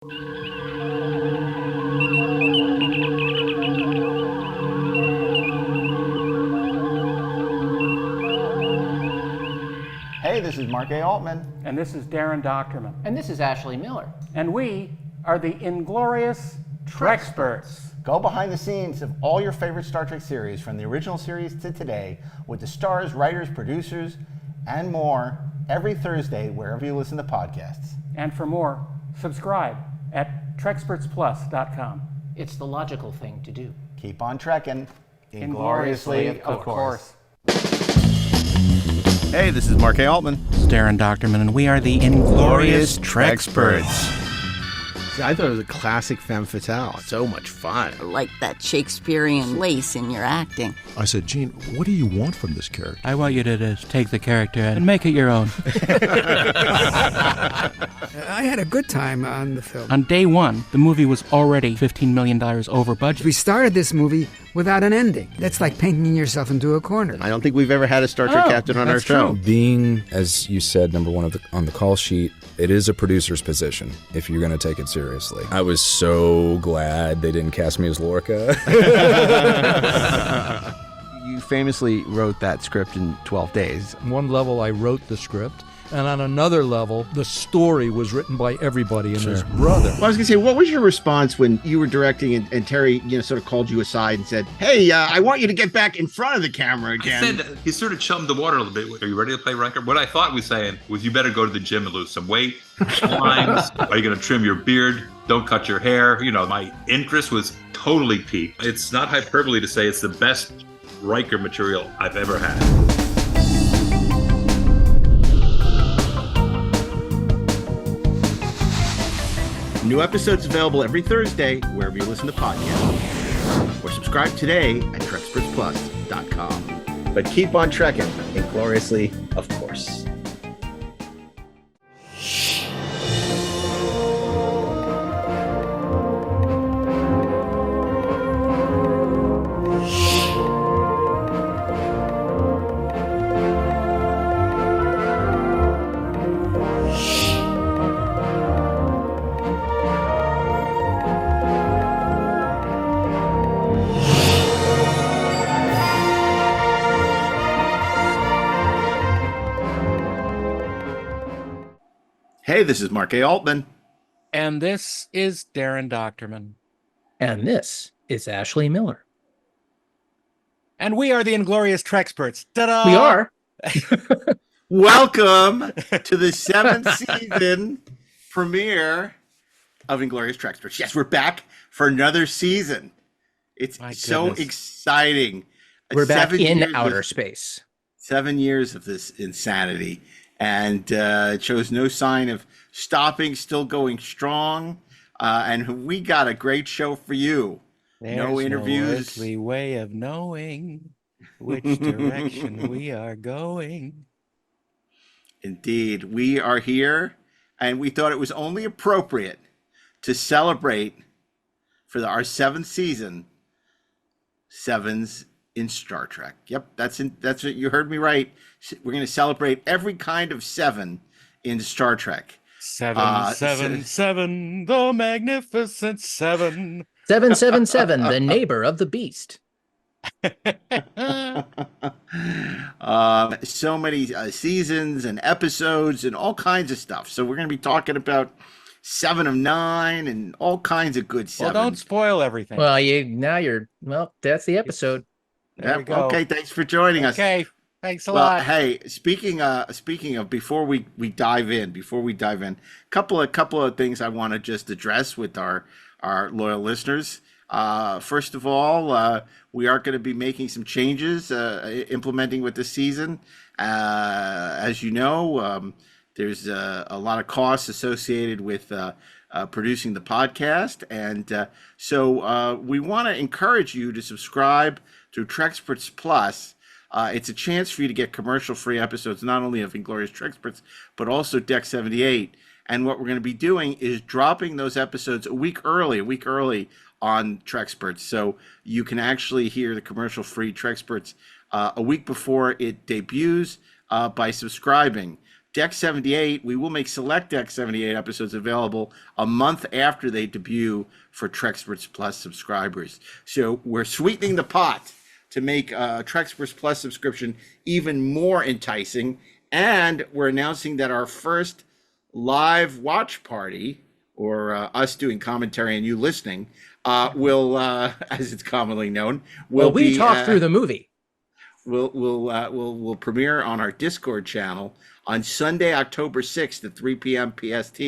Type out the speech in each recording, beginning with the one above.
Hey, this is Mark A. Altman. And this is DAREN DOCHTERMAN. And this is Ashley Miller. And we are the Inglorious Treksperts. Go behind the scenes of all your favorite Star Trek series, from the original series to today, with the stars, writers, producers, and more, every Thursday, wherever you listen to podcasts. And for more, subscribe at trekspertsplus.com. It's the logical thing to do. Keep on trekking. Ingloriously, of course. Hey, this is Mark A. Altman. This is DAREN DOCHTERMAN, and we are the Inglorious Treksperts. I thought it was a classic femme fatale. So much fun. Like that Shakespearean lace in your acting. I said, Gene, what do you want from this character? I want you to just take the character and make it your own. I had a good time on the film. On day one, the movie was already $15 million over budget. We started this movie without an ending. That's like painting yourself into a corner. I don't think we've ever had a Star Trek captain on our show. Being, as you said, number one on the call sheet, it is a producer's position if you're going to take it seriously. I was so glad they didn't cast me as Lorca. You famously wrote that script in 12 days. On one level, I wrote the script, and on another level, the story was written by everybody and his brother. Well, I was going to say, what was your response when you were directing and Terry, sort of called you aside and said, hey, I want you to get back in front of the camera again? I said, he sort of chummed the water a little bit. Are you ready to play Riker? What I thought he was saying was, you better go to the gym and lose some weight. Lines. Are you going to trim your beard? Don't cut your hair. My interest was totally piqued. It's not hyperbole to say it's the best Riker material I've ever had. New episodes available every Thursday, wherever you listen to podcasts. Or subscribe today at TrekspertsPlus.com. But keep on trekking. Ingloriously, of course. Hey, this is Mark A. Altman. And this is DAREN DOCHTERMAN. And this is Ashley Miller. And we are the Inglorious Treksperts. Ta-da! We are. Welcome to the 7th season premiere of Inglorious Treksperts. Yes, we're back for another season. It's so exciting. We're back in outer space. 7 years of this insanity. And it shows no sign of stopping, still going strong. And we got a great show for you. There's no interviews. No earthly way of knowing which direction we are going. Indeed, we are here, and we thought it was only appropriate to celebrate for our 7th season, sevens in Star Trek. Yep, that's what you heard me right. We're going to celebrate every kind of 7 in Star Trek. 777, the magnificent 7. 777, the neighbor of the beast. So many seasons and episodes and all kinds of stuff. So we're going to be talking about 7 of 9 and all kinds of good 7. Well, don't spoil everything. Well, that's the episode. There we go. Okay, thanks for joining us. Okay, thanks a lot. Hey, speaking of, before we dive in, couple of things I want to just address with our loyal listeners. First of all, we are going to be making some changes, implementing with this season. As you know, there's a lot of costs associated with producing the podcast, and so we want to encourage you to subscribe through Trekspert Plus. It's a chance for you to get commercial-free episodes, not only of Inglorious Treksperts, but also Deck 78. And what we're going to be doing is dropping those episodes a week early on Trekspert. So you can actually hear the commercial-free Treksperts a week before it debuts by subscribing Deck 78, we will make select Deck 78 episodes available a month after they debut for Treksperts Plus subscribers. So we're sweetening the pot to make Treksperts Plus subscription even more enticing. And we're announcing that our first live watch party, or us doing commentary and you listening, will, as it's commonly known, will we be, talk through the movie. Will premiere on our Discord channel on Sunday, October 6th at 3 p.m. PST.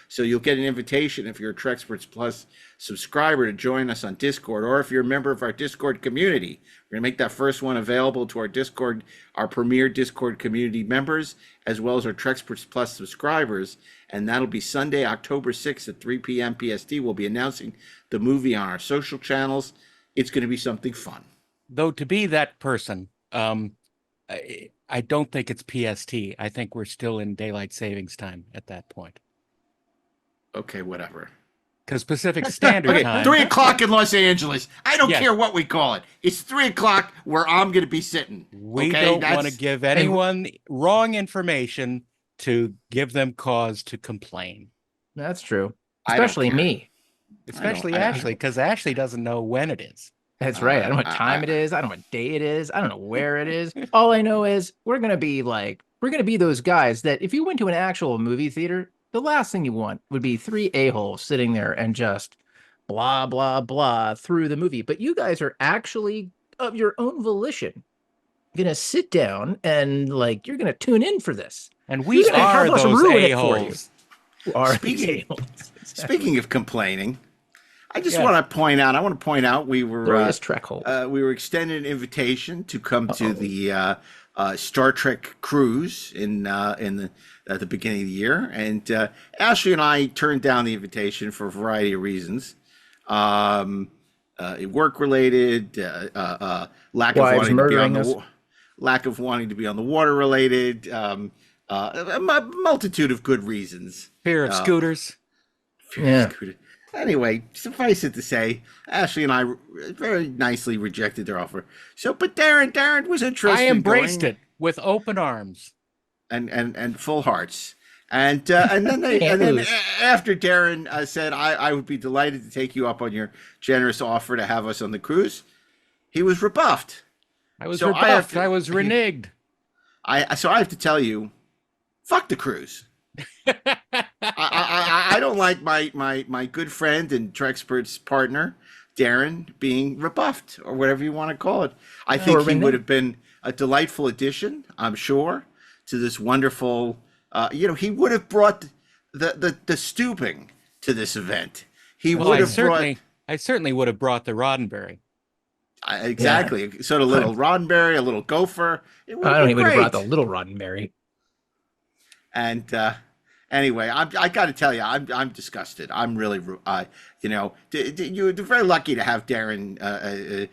So you'll get an invitation if you're a Treksperts Plus subscriber to join us on Discord, or if you're a member of our Discord community. We're going to make that first one available to our Discord, our premier Discord community members, as well as our Treksperts Plus subscribers. And that'll be Sunday, October 6th at 3 p.m. PST. We'll be announcing the movie on our social channels. It's going to be something fun. Though to be that person, I don't think it's PST. I think we're still in daylight savings time at that point. Okay, whatever. Because Pacific Standard Time. 3 o'clock in Los Angeles. I don't care what we call it. It's 3 o'clock where I'm going to be sitting. We don't want to give anyone wrong information to give them cause to complain. That's true. Especially me. Especially Ashley, because Ashley doesn't know when it is. That's right. I don't know what time it is. I don't know what day it is. I don't know where it is. All I know is we're going to be those guys that if you went to an actual movie theater, the last thing you want would be 3 a-holes sitting there and just blah, blah, blah through the movie. But you guys are actually, of your own volition, going to sit down and you're going to tune in for this. And we are those a-holes. Speaking of complaining, I just want to point out, we were extended an invitation to come to the Star Trek cruise at the beginning of the year, and Ashley and I turned down the invitation for a variety of reasons, work related, lack of wanting to be on the water related, a multitude of good reasons. Fear of scooters. Anyway, suffice it to say, Ashley and I very nicely rejected their offer. So, but Darren was interested. I embraced it with open arms and full hearts. And then after Darren said, I would be delighted to take you up on your generous offer to have us on the cruise, he was rebuffed. I was rebuffed. I was reneged. So I have to tell you, fuck the cruise. I don't like my good friend and Trekspert's partner, Darren, being rebuffed, or whatever you want to call it. I think he would have been a delightful addition, I'm sure, to this wonderful, he would have brought the stooping to this event. I certainly would have brought the Roddenberry. Exactly. Yeah. Sort of little Roddenberry, a little gopher. I don't even have brought the little Roddenberry. And anyway, I got to tell you, I'm disgusted. I'm really, you're very lucky to have Darren,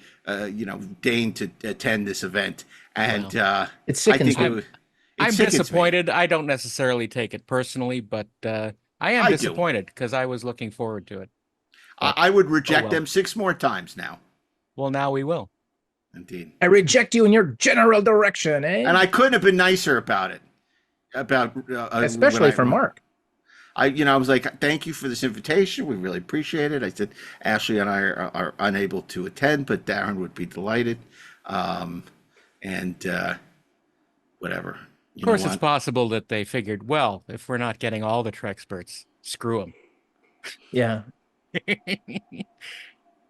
deign to attend this event. And it sickens me. I'm disappointed. I don't necessarily take it personally, but I am disappointed because I was looking forward to it. I would reject them 6 more times now. Well, now we will. Indeed. I reject you in your general direction, eh? And I couldn't have been nicer about it. Especially for Mark. I was like, thank you for this invitation. We really appreciate it. I said, Ashley and I are unable to attend, but Darren would be delighted. Whatever. Of course, it's possible that they figured, well, if we're not getting all the Treksperts, screw them. Yeah.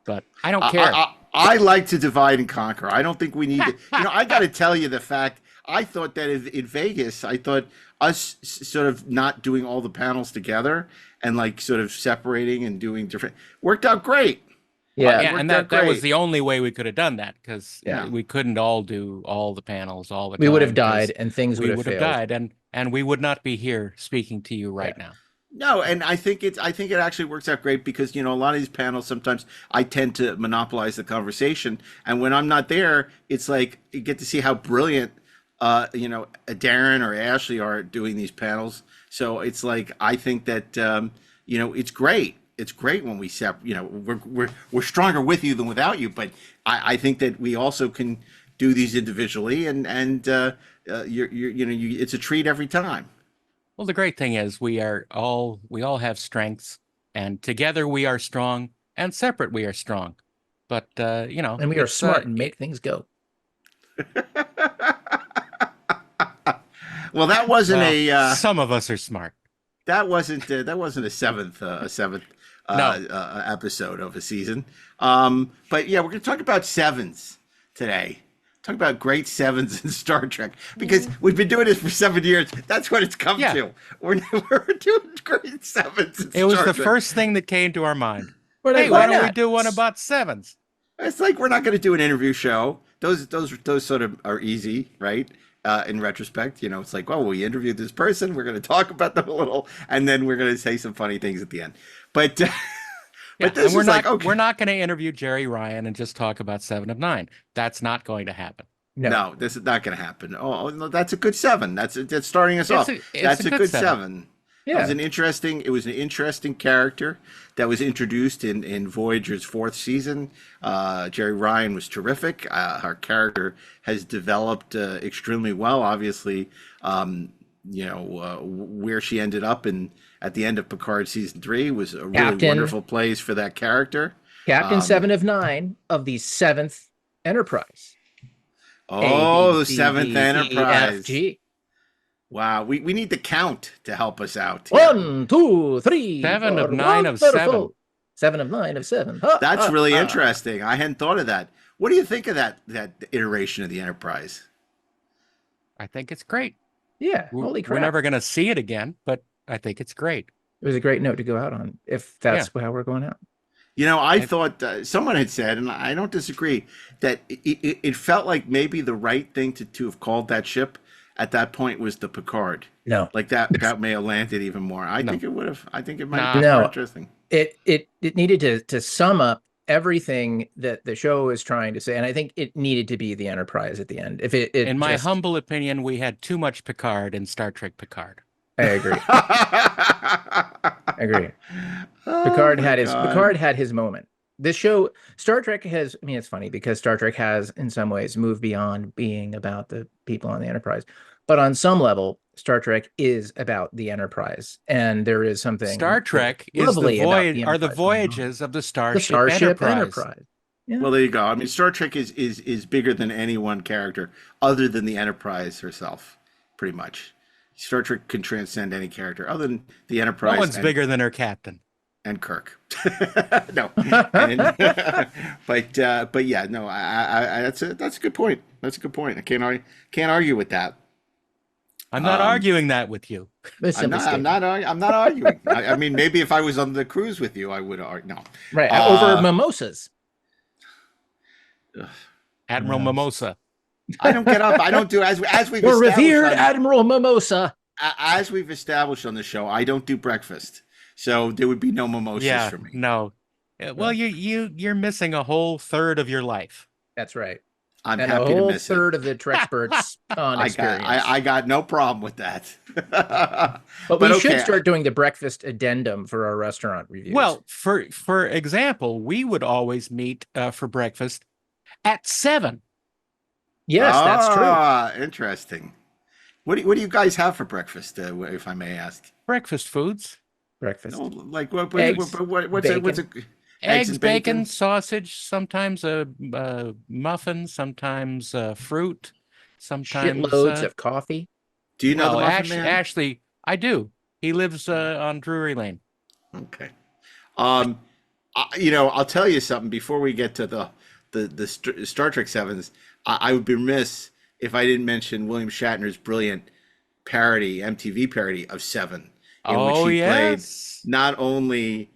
But I don't care. I like to divide and conquer. I don't think we need to. I got to tell you the fact. I thought that in Vegas, I thought us sort of not doing all the panels together and sort of separating and doing different worked out great. Yeah, and that was the only way we could have done that because we couldn't all do all the panels all the time. We would have died and things would have died and we would not be here speaking to you right now. No, and I think it actually works out great because a lot of these panels sometimes I tend to monopolize the conversation, and when I'm not there, it's like you get to see how brilliant Darren or Ashley are doing these panels. So it's like I think that it's great. It's great when we we're stronger with you than without you. But I think that we also can do these individually, and it's a treat every time. Well, the great thing is we all have strengths, and together we are strong, and separate we are strong. But and we are smart and make things go. Well, that wasn't some of us are smart. That wasn't a seventh episode of a season. But yeah, we're going to talk about sevens today. Talk about great sevens in Star Trek, because we've been doing this for 7 years. That's what it's come to. We're doing great sevens in Star Trek. It was the first thing that came to our mind. Hey, why don't we do one about sevens? It's like we're not going to do an interview show. Those sort of are easy, right? In retrospect, it's like, well, we interviewed this person. We're going to talk about them a little, and then we're going to say some funny things at the end. But but this is like, okay. We're not going to interview Jerry Ryan and just talk about 7 of 9. That's not going to happen. No, this is not going to happen. Oh, no, that's a good 7. That's starting us off. That's a good 7. Yeah. It was an interesting character that was introduced in Voyager's 4th season. Jerry Ryan was terrific. Her character has developed extremely well. Obviously, where she ended up at the end of Picard season 3 was a really wonderful place for that character. Captain 7 of 9 of the 7th Enterprise. Oh, the 7th Enterprise. G. Wow, we need the count to help us out. 1, 2, 3. 7 of 9 of 7. 7 of 9 of 7. That's really interesting. I hadn't thought of that. What do you think of that iteration of the Enterprise? I think it's great. Yeah, holy crap. We're never going to see it again, but I think it's great. It was a great note to go out on, if that's how we're going out. I thought someone had said, and I don't disagree, that it felt like maybe the right thing to have called that ship at that point was the Picard. No. Like that may have landed even more. I think it would have. I think it might be more interesting. It needed to sum up everything that the show is trying to say, and I think it needed to be the Enterprise at the end. In my humble opinion, we had too much Picard in Star Trek Picard. I agree. Picard had his moment. This show, Star Trek has, it's funny because Star Trek has in some ways moved beyond being about the people on the Enterprise. But on some level, Star Trek is about the Enterprise. And there is something Star Trek is the voyages of the Starship Enterprise. Yeah. Well, there you go. Star Trek is bigger than any one character other than the Enterprise herself, pretty much. Star Trek can transcend any character other than the Enterprise. No one's bigger than her captain. And Kirk. No. But yeah, no, that's a good point. That's a good point. I can't argue with that. I'm not arguing that with you. I'm not arguing. I mean, maybe if I was on the cruise with you, I would argue. No. Right. Over mimosas. Admiral Mimosa. I don't get up. I don't do as we've We're revered Admiral Mimosa. As we've established on the show, I don't do breakfast. So there would be no mimosas for me. No. Well, you're missing a whole third of your life. That's right. I'm happy to miss a whole third of the Treksperts on experience. I got no problem with that. but we should start doing the breakfast addendum for our restaurant reviews. Well, for example, we would always meet for breakfast at 7. Yes, that's true. Interesting. What do you guys have for breakfast, if I may ask? Breakfast foods. Breakfast. No, like what's bacon. Eggs, bacon, sausage, sometimes a muffin, sometimes fruit, sometimes shitloads of coffee. Do you know the Muffin Man? Ashley, I do. He lives on Drury Lane. Okay. I'll tell you something before we get to the Star Trek Sevens. I would be remiss if I didn't mention William Shatner's brilliant MTV parody of 7, in which he played not only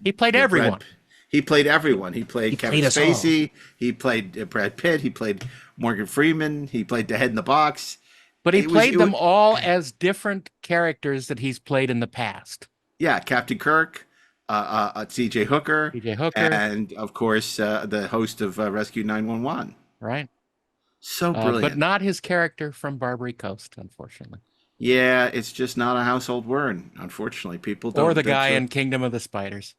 he played everyone. He played everyone. He played Kevin Spacey. He played Brad Pitt. He played Morgan Freeman. He played the head in the box. But he played them all as different characters that he's played in the past. Yeah, Captain Kirk, C.J. Hooker, and of course the host of Rescue 911. Right. So brilliant. But not his character from Barbary Coast, unfortunately. Yeah, it's just not a household word, unfortunately. People don't. Or the guy in Kingdom of the Spiders.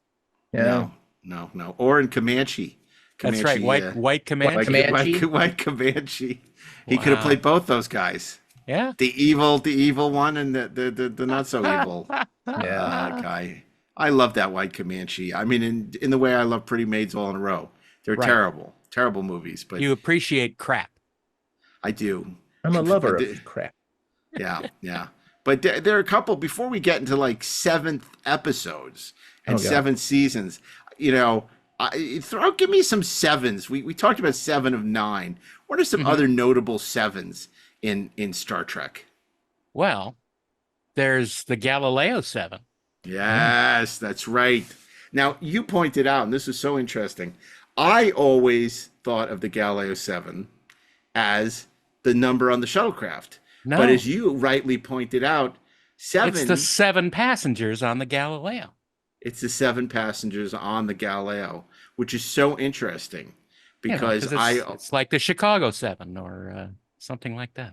Yeah. No. Or in Comanche. That's right. White Comanche. White Comanche. He could have played both those guys. Yeah. The evil one, and the not so evil guy. I love that White Comanche. I mean, in the way I love Pretty Maids All in a Row. They're terrible movies, but You appreciate crap. I do. I'm a lover of crap. Yeah. But there are a couple, before we get into like 7th episodes and 7 seasons, you know, give me some 7s. We talked about 7 of 9. What are some other notable 7s in Star Trek? Well, there's the Galileo 7. Yes, that's right. Now, you pointed out, and this is so interesting, I always thought of the Galileo 7 as the number on the shuttlecraft. No. But as you rightly pointed out, 7... It's the 7 passengers on the Galileo. It's the 7 passengers on the Galileo, which is so interesting because it's like the Chicago 7 or something like that.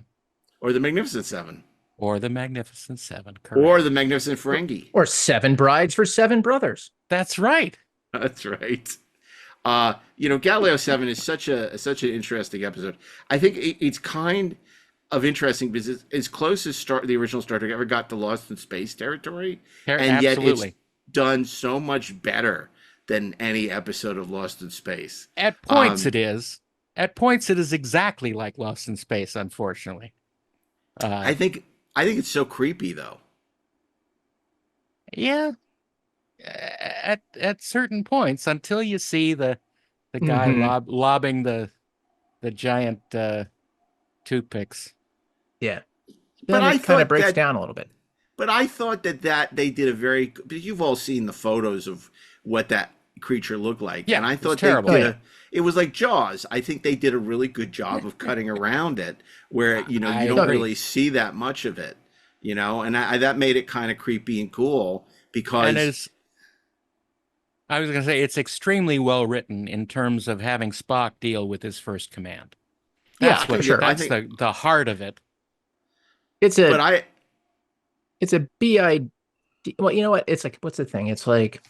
Or the Magnificent 7. Or the Magnificent 7, correct. Or the Magnificent Ferengi. Or 7 brides for 7 brothers. That's right. That's right. You know, Galileo 7 is such an interesting episode. I think it's kind of interesting because it's as close as the original Star Trek ever got to Lost in Space territory. And yet it's done so much better than any episode of Lost in Space. At points it is. At points it is exactly like Lost in Space, unfortunately. I think it's so creepy though. Yeah. At certain points, until you see the guy lobbing the giant toothpicks. Yeah. But it kind of breaks down a little bit. But I thought that they did a very... You've all seen the photos of what that creature looked like. Yeah, and I thought terrible. It was like Jaws. I think they did a really good job of cutting around it, where you don't really see that much of it, you know, and that made it kind of creepy and cool because. I was going to say it's extremely well written in terms of having Spock deal with his first command. That's for sure. That's the heart of it. It's a BID. Well, you know what? It's like, what's the thing? It's like,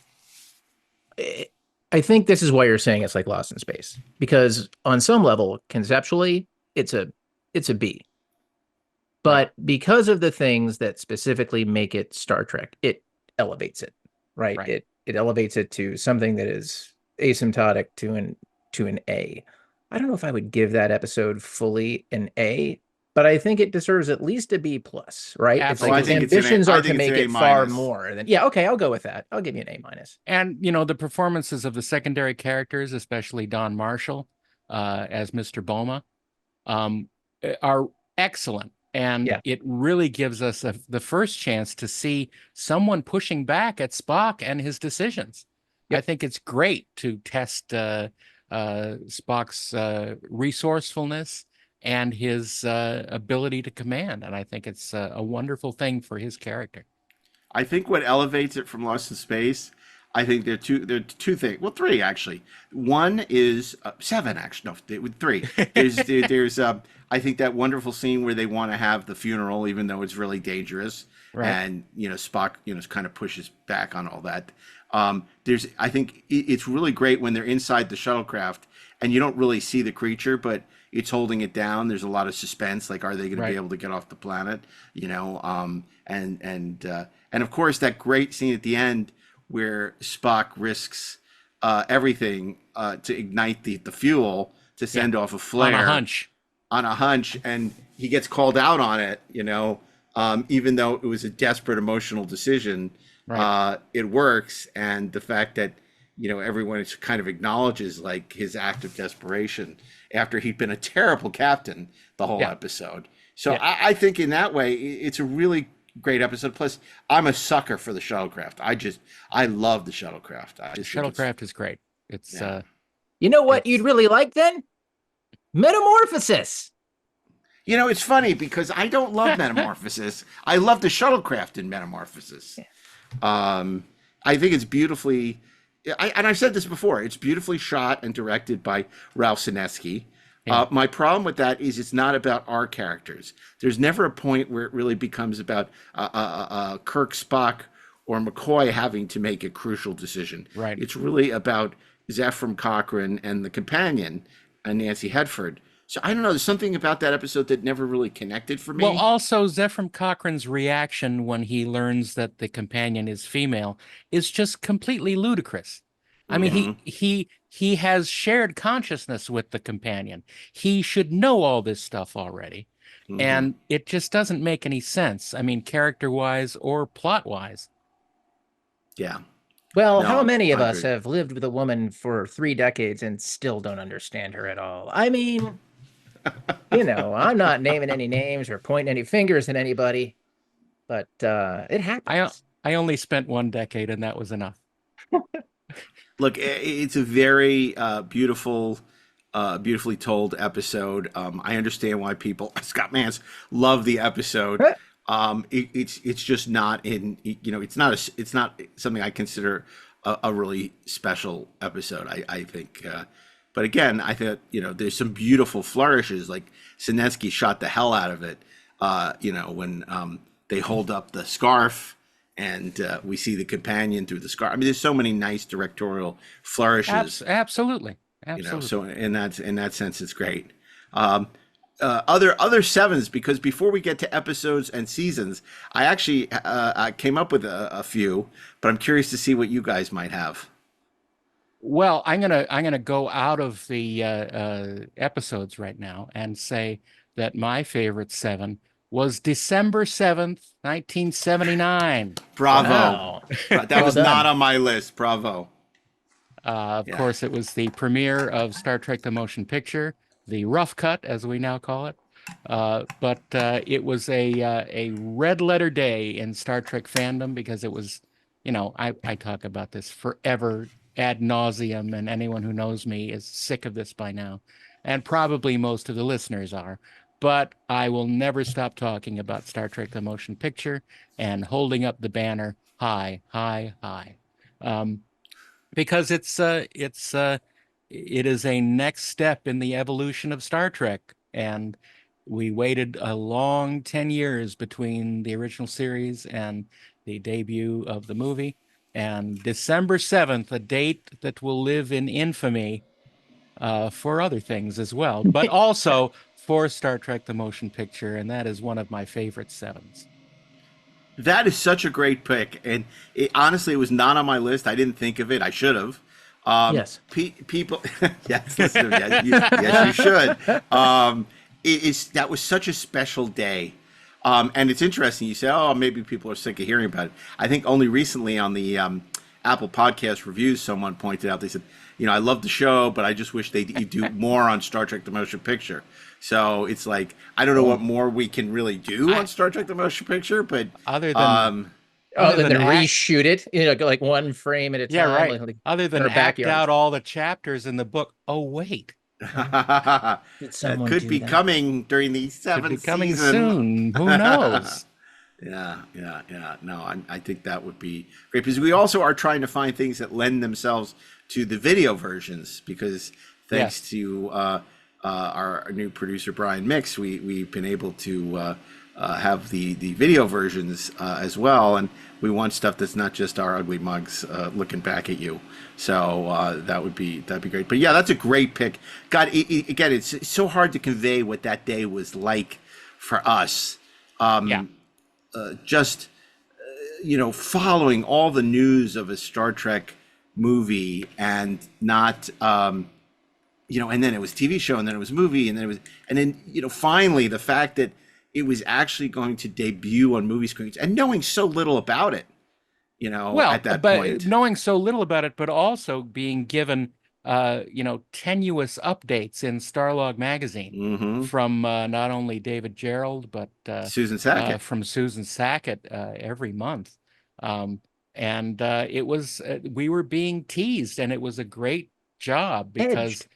I think this is why you're saying it's like Lost in Space, because on some level, conceptually, it's a B. But because of the things that specifically make it Star Trek, it elevates it, right? It elevates it to something that is asymptotic to an A. I don't know if I would give that episode fully an A, but I think it deserves at least a B plus, right? Absolutely. It's like its ambitions are to make it far more than. Yeah, okay, I'll go with that. I'll give you an A minus. And you know, the performances of the secondary characters, especially Don Marshall as Mr. Boma, are excellent. And it really gives us the first chance to see someone pushing back at Spock and his decisions. Yep. I think it's great to test Spock's resourcefulness and his ability to command. And I think it's a wonderful thing for his character. I think what elevates it from Lost in Space, I think there are two things. Well, 3 actually. One is 7 actually. No, 3. There's I think that wonderful scene where they want to have the funeral, even though it's really dangerous, and you know Spock, you know, kind of pushes back on all that. I think it's really great when they're inside the shuttlecraft and you don't really see the creature, but it's holding it down. There's a lot of suspense, like are they going to be able to get off the planet, you know? And of course that great scene at the end where Spock risks everything to ignite the fuel to send off a flare on a hunch, and he gets called out on it, you know, even though it was a desperate emotional decision. It works, and the fact that, you know, everyone kind of acknowledges like his act of desperation after he'd been a terrible captain the whole episode. So I think in that way it's a really great episode. Plus, I'm a sucker for the shuttlecraft. I love the shuttlecraft. Shuttlecraft is great. It's you know what you'd really like then? Metamorphosis. You know, it's funny because I don't love Metamorphosis. I love the shuttlecraft in Metamorphosis. I think it's beautifully, and I've said this before, it's beautifully shot and directed by Ralph Sinesky. My problem with that is it's not about our characters. There's never a point where it really becomes about Kirk, Spock, or McCoy having to make a crucial decision. It's really about Zephram Cochrane and the companion, Nancy Hedford. So I don't know. There's something about that episode that never really connected for me. Well, also Zephram Cochrane's reaction when he learns that the companion is female is just completely ludicrous. I mean, he has shared consciousness with the companion. He should know all this stuff already. And it just doesn't make any sense. I mean, character-wise or plot-wise. Yeah. Well, how many of us have lived with a woman for 3 decades and still don't understand her at all? I mean, you know, I'm not naming any names or pointing any fingers at anybody, but it happens. I only spent 1 decade, and that was enough. Look, it's a very beautiful, beautifully told episode. I understand why people, Scott Mance, love the episode. It's just not in, you know, it's not something I consider a really special episode. I think, but again, I think, you know, there's some beautiful flourishes. Like Sinetsky shot the hell out of it. You know, when they hold up the scarf and we see the companion through the scarf. I mean, there's so many nice directorial flourishes. Absolutely. You know, so in that sense, it's great. Other sevens, because before we get to episodes and seasons, I actually I came up with a few, but I'm curious to see what you guys might have. Well, I'm gonna go out of the episodes right now and say that my favorite 7 was December 7th, 1979. Bravo! Wow. That was not on my list. Bravo! Of course, it was the premiere of Star Trek: The Motion Picture, the rough cut, as we now call it. But it was a red letter day in Star Trek fandom, because it was, you know, I talk about this forever ad nauseum, and anyone who knows me is sick of this by now, and probably most of the listeners are. But I will never stop talking about Star Trek: The Motion Picture and holding up the banner high, high, high. Because it is a next step in the evolution of Star Trek. And we waited a long 10 years between the original series and the debut of the movie. And December 7th, a date that will live in infamy for other things as well, but also for Star Trek: The Motion Picture. And that is one of my favorite 7s. That is such a great pick, and honestly, it was not on my list. I didn't think of it. I should have. Yes. People. Yes, listen, yes, you should. That was such a special day, and it's interesting. You say, "Oh, maybe people are sick of hearing about it." I think only recently on the Apple Podcast reviews, someone pointed out. They said, "You know, I love the show, but I just wish they'd do more on Star Trek: The Motion Picture." So it's like, I don't know what more we can really do on Star Trek: The Motion Picture, but other than reshoot it, you know, like one frame at a time. Yeah, right. Like other than act out all the chapters in the book. Oh, wait. That could be coming during the 7th could be coming season. Soon. Who knows? Yeah. No, I think that would be great, because we also are trying to find things that lend themselves to the video versions, because thanks to our new producer Brian Mix, we've been able to have the video versions as well, and we want stuff that's not just our ugly mugs looking back at you. So that'd be great. But yeah, that's a great pick. God, again, it's so hard to convey what that day was like for us. Just you know, following all the news of a Star Trek movie, and not you know, and then it was TV show, and then it was movie, and then you know, finally the fact that it was actually going to debut on movie screens, and knowing so little about it, you know, at that point. Knowing so little about it, but also being given, you know, tenuous updates in Starlog magazine from not only David Gerald, but Susan Sackett. From Susan Sackett every month. And it was, we were being teased, and it was a great job, because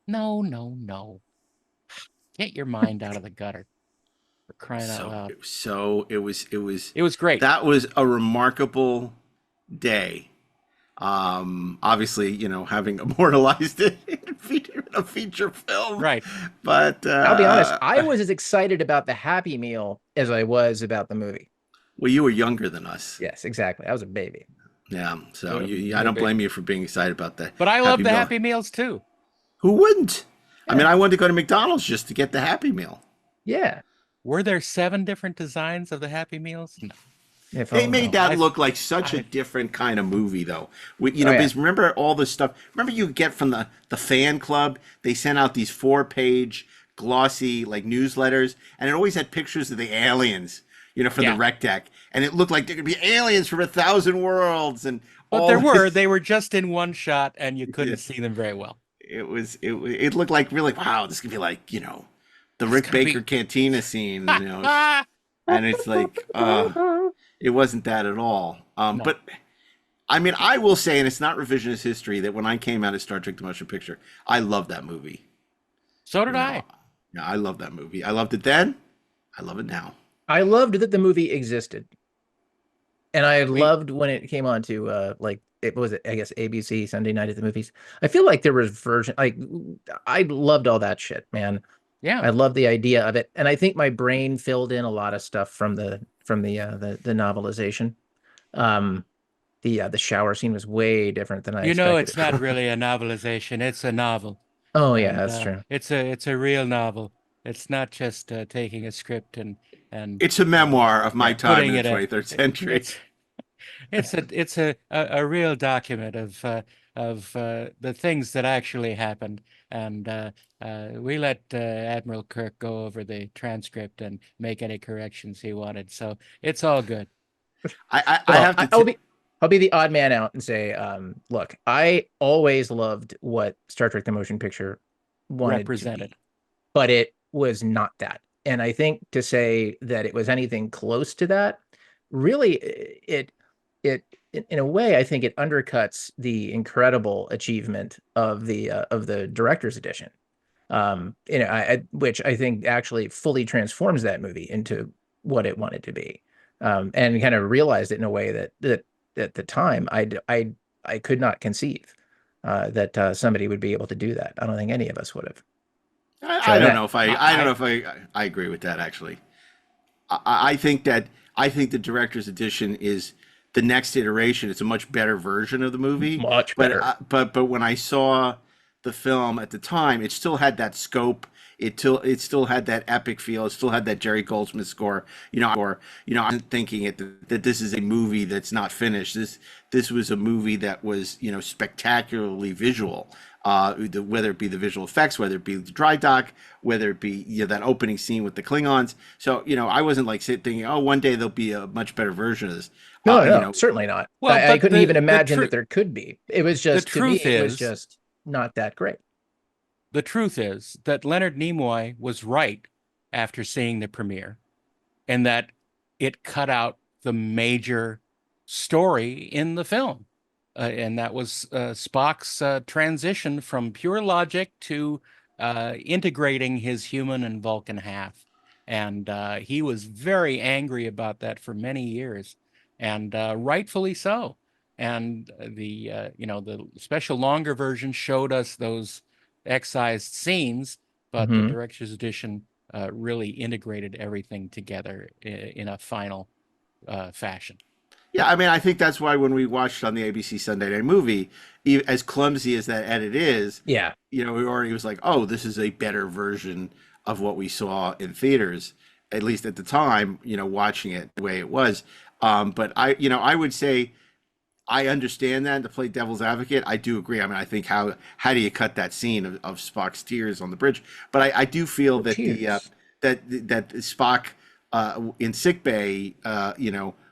no. Get your mind out of the gutter, for crying out loud. It was great. That was a remarkable day. Obviously, you know, having immortalized it in a feature film. Right. But I'll be honest, I was as excited about the Happy Meal as I was about the movie. Well, you were younger than us. Yes, exactly. I was a baby. Yeah. So I don't blame you for being excited about that. But I love the Happy Meals too. Who wouldn't? I mean, I wanted to go to McDonald's just to get the Happy Meal. Yeah. Were there 7 different designs of the Happy Meals? No. They made that look like such a different kind of movie, though. Because remember all the stuff. Remember you get from the fan club. They sent out these 4-page glossy like newsletters, and it always had pictures of the aliens, from the rec deck, and it looked like there could be aliens from 1,000 worlds, and but they were just in one shot, and you couldn't see them very well. It looked like really this could be like the Rick Baker Cantina scene, and it's like it wasn't that at all. No. But I mean, I will say, and it's not revisionist history, that when I came out of Star Trek: The Motion Picture, I loved that movie. So did I. Yeah, I love that movie. I loved it then. I love it now. I loved that the movie existed, and I loved when it came on to it was, I guess, ABC Sunday Night at the Movies. I feel like there was I loved all that shit, man. Yeah, I love the idea of it, and I think my brain filled in a lot of stuff from the novelization. The shower scene was way different than I expected. It's not really a novelization; it's a novel. Oh yeah, that's true. It's a real novel. It's not just taking a script and it's a memoir of my time in the 23rd century. It's a real document of the things that actually happened, and we let Admiral Kirk go over the transcript and make any corrections he wanted. So it's all good. I'll be the odd man out and say, look, I always loved what Star Trek: The Motion Picture represented, to be, but it was not that. And I think to say that it was anything close to that, really, it in a way, I think it undercuts the incredible achievement of the director's edition. Which I think actually fully transforms that movie into what it wanted to be, and kind of realized it in a way that at the time I could not conceive that somebody would be able to do that. I don't think any of us would have. I don't know if I agree with that. Actually, I think the director's edition is the next iteration. It's a much better version of the movie. Much better. But when I saw the film at the time, it still had that scope. It still had that epic feel. It still had that Jerry Goldsmith score. I'm thinking that this is a movie that's not finished. This was a movie that was spectacularly visual. Whether it be the visual effects, whether it be the dry dock, whether it be that opening scene with the Klingons. So I wasn't like thinking, oh, one day there'll be a much better version of this. No, certainly not. Well, I couldn't even imagine that there could be. It was just it was just not that great. The truth is that Leonard Nimoy was right after seeing the premiere, and that it cut out the major story in the film. And that was Spock's transition from pure logic to integrating his human and Vulcan half. And he was very angry about that for many years, and rightfully so. And the special longer version showed us those excised scenes, but the director's edition really integrated everything together in a final fashion. Yeah, I mean, I think that's why when we watched on the ABC Sunday Night Movie, as clumsy as that edit is, we already was like, oh, this is a better version of what we saw in theaters, at least at the time, watching it the way it was. But I would say I understand that. To play devil's advocate, I do agree. I mean, I think how do you cut that scene of Spock's tears on the bridge? But I do feel that that Spock in sickbay,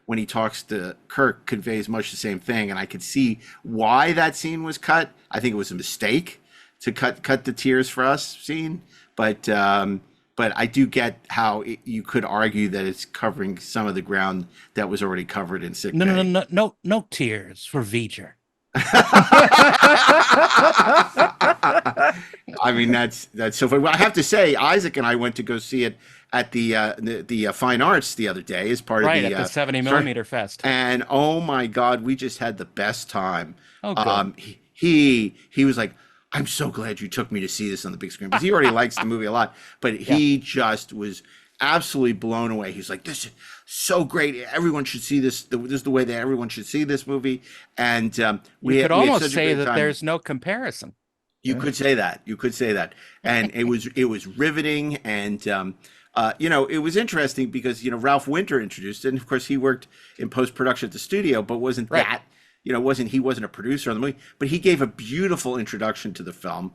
when he talks to Kirk, conveys much the same thing, and I could see why that scene was cut. I think it was a mistake to cut the tears for us scene, but I do get how you could argue that it's covering some of the ground that was already covered in sick bay. No tears for V'ger. I mean, that's so funny. Well, I have to say, Isaac and I went to go see it at the Fine Arts the other day as part of the 70 millimeter fest, and oh my God, we just had the best time. Oh, good. He was like, I'm so glad you took me to see this on the big screen, because he already likes the movie a lot, but he just was absolutely blown away. He's like, this is so great. Everyone should see this. This is the way that everyone should see this movie. And we could almost say that there's no comparison. You could say that. You could say that. And it was riveting. And, it was interesting because, Ralph Winter introduced it. And of course, he worked in post-production at the studio, but wasn't that, he wasn't a producer on the movie, but he gave a beautiful introduction to the film.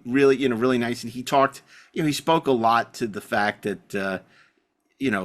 Really nice. And he talked, he spoke a lot to the fact that,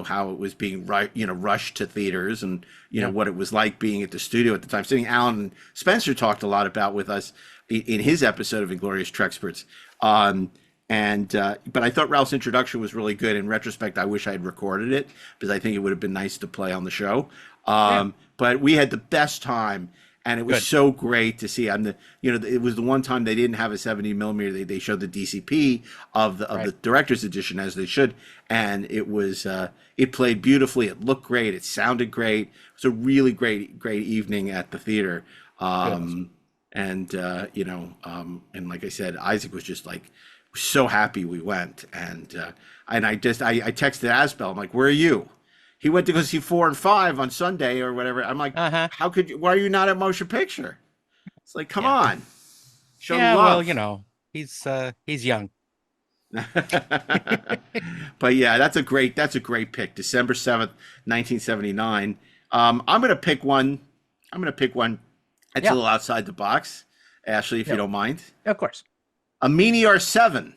how it was being rushed to theaters and, what it was like being at the studio at the time. Something Alan Spencer talked a lot about with us in his episode of Inglorious Treksperts. But I thought Ralph's introduction was really good. In retrospect, I wish I had recorded it because I think it would have been nice to play on the show. But we had the best time, and it was so great to see. It was the one time they didn't have a 70 millimeter. They showed the DCP of the director's edition, as they should, and it was it played beautifully. It looked great. It sounded great. It was a really great evening at the theater. And like I said, Isaac was just like so happy we went, and I texted Asbel. I'm like, where are you? He went to go see 4 and 5 on Sunday or whatever. I'm like, how could you? Why are you not at Motion Picture? It's like, come on, show love. Well, he's young. But yeah, that's a great pick. December 7th, 1979. I'm gonna pick one. That's a little outside the box, Ashley, if you don't mind. Of course. A Meteor 7.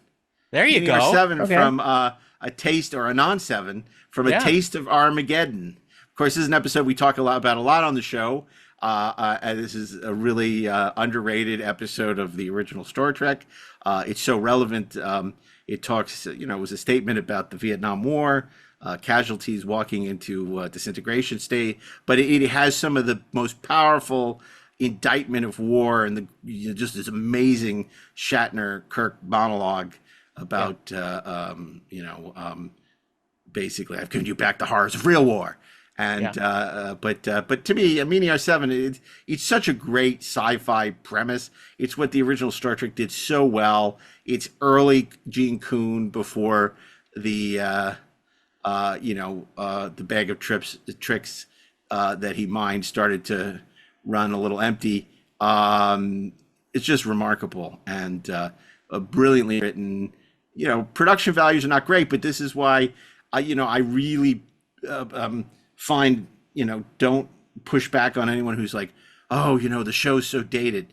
There you Meteor go. 7 from a taste, or a non-7 from A Taste of Armageddon. Of course, this is an episode we talk a lot on the show. And this is a really underrated episode of the original Star Trek. It's so relevant. It talks, it was a statement about the Vietnam War, casualties walking into disintegration state, but it has some of the most powerful indictment of war, and just this amazing Shatner Kirk monologue about basically, I've given you back the horrors of real war. And but to me, a Meteor 7, it's such a great sci-fi premise. It's what the original Star Trek did so well. It's early Gene Coon before the the bag of tricks that he mined started to run a little empty. It's just remarkable and brilliantly written. Production values are not great, but this is why I really find, don't push back on anyone who's like, oh, the show's so dated.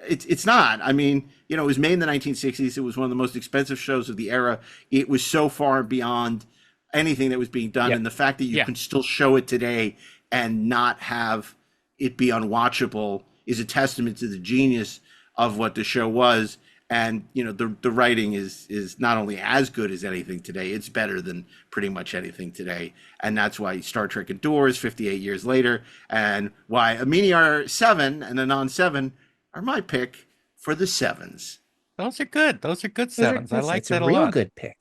It's not. I mean, it was made in the 1960s. It was one of the most expensive shows of the era. It was so far beyond anything that was being done. And the fact that you can still show it today and not have it be unwatchable is a testament to the genius of what the show was. And, the writing is not only as good as anything today, it's better than pretty much anything today. And that's why Star Trek endures 58 years later, and why a Meteor 7 and a non-7 are my pick for the 7s. Those are good. Those are good 7s. I like that a lot. It's a real good pick.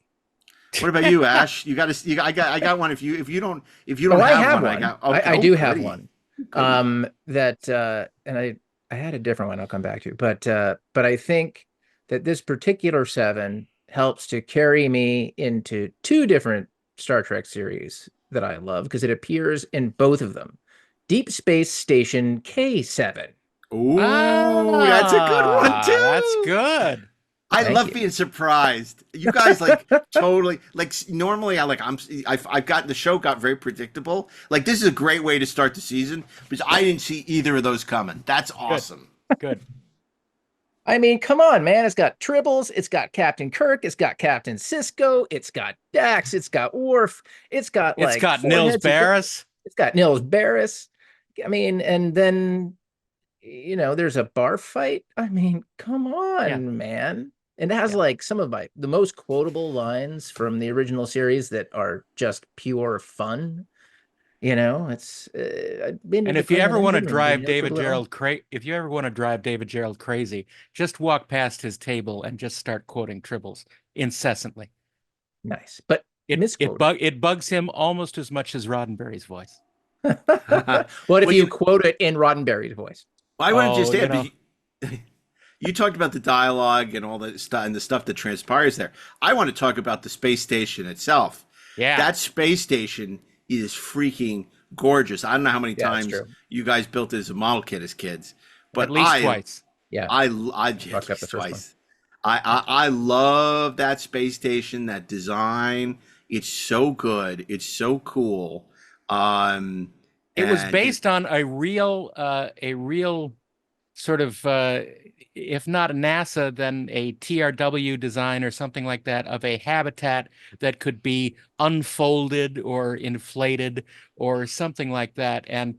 What about you, Ash? I got one. If you don't I have one. I do have one. And I had a different one I'll come back to, but I think that this particular 7 helps to carry me into 2 different Star Trek series that I love because it appears in both of them. Deep Space Station K7. Ooh, that's a good one too. That's good. I love being surprised. You guys totally normally I've gotten the show got very predictable. Like, this is a great way to start the season because I didn't see either of those coming. That's awesome. Good. I mean, come on, man. It's got Tribbles. It's got Captain Kirk. It's got Captain Sisko. It's got Dax. It's got Worf. It's got Nils Barris. It's got Nils Barris. I mean, and then, there's a bar fight. I mean, come on, man. And it has some of the most quotable lines from the original series that are just pure fun. It's and if you ever want to drive David Gerald crazy, just walk past his table and just start quoting Tribbles incessantly. Nice, but it bugs him almost as much as Roddenberry's voice. What if you quote it in Roddenberry's voice? Why wouldn't you say it? You talked about the dialogue and all that stuff and the stuff that transpires there. I want to talk about the space station itself. Yeah, that space station is freaking gorgeous. I don't know how many times you guys built it as a model kit as kids, but at least twice. Yeah. I Fucked up the first one. I love that space station, that design. It's so good. It's so cool. It was based on a real sort of, if not a NASA, then a TRW design or something like that of a habitat that could be unfolded or inflated or something like that. And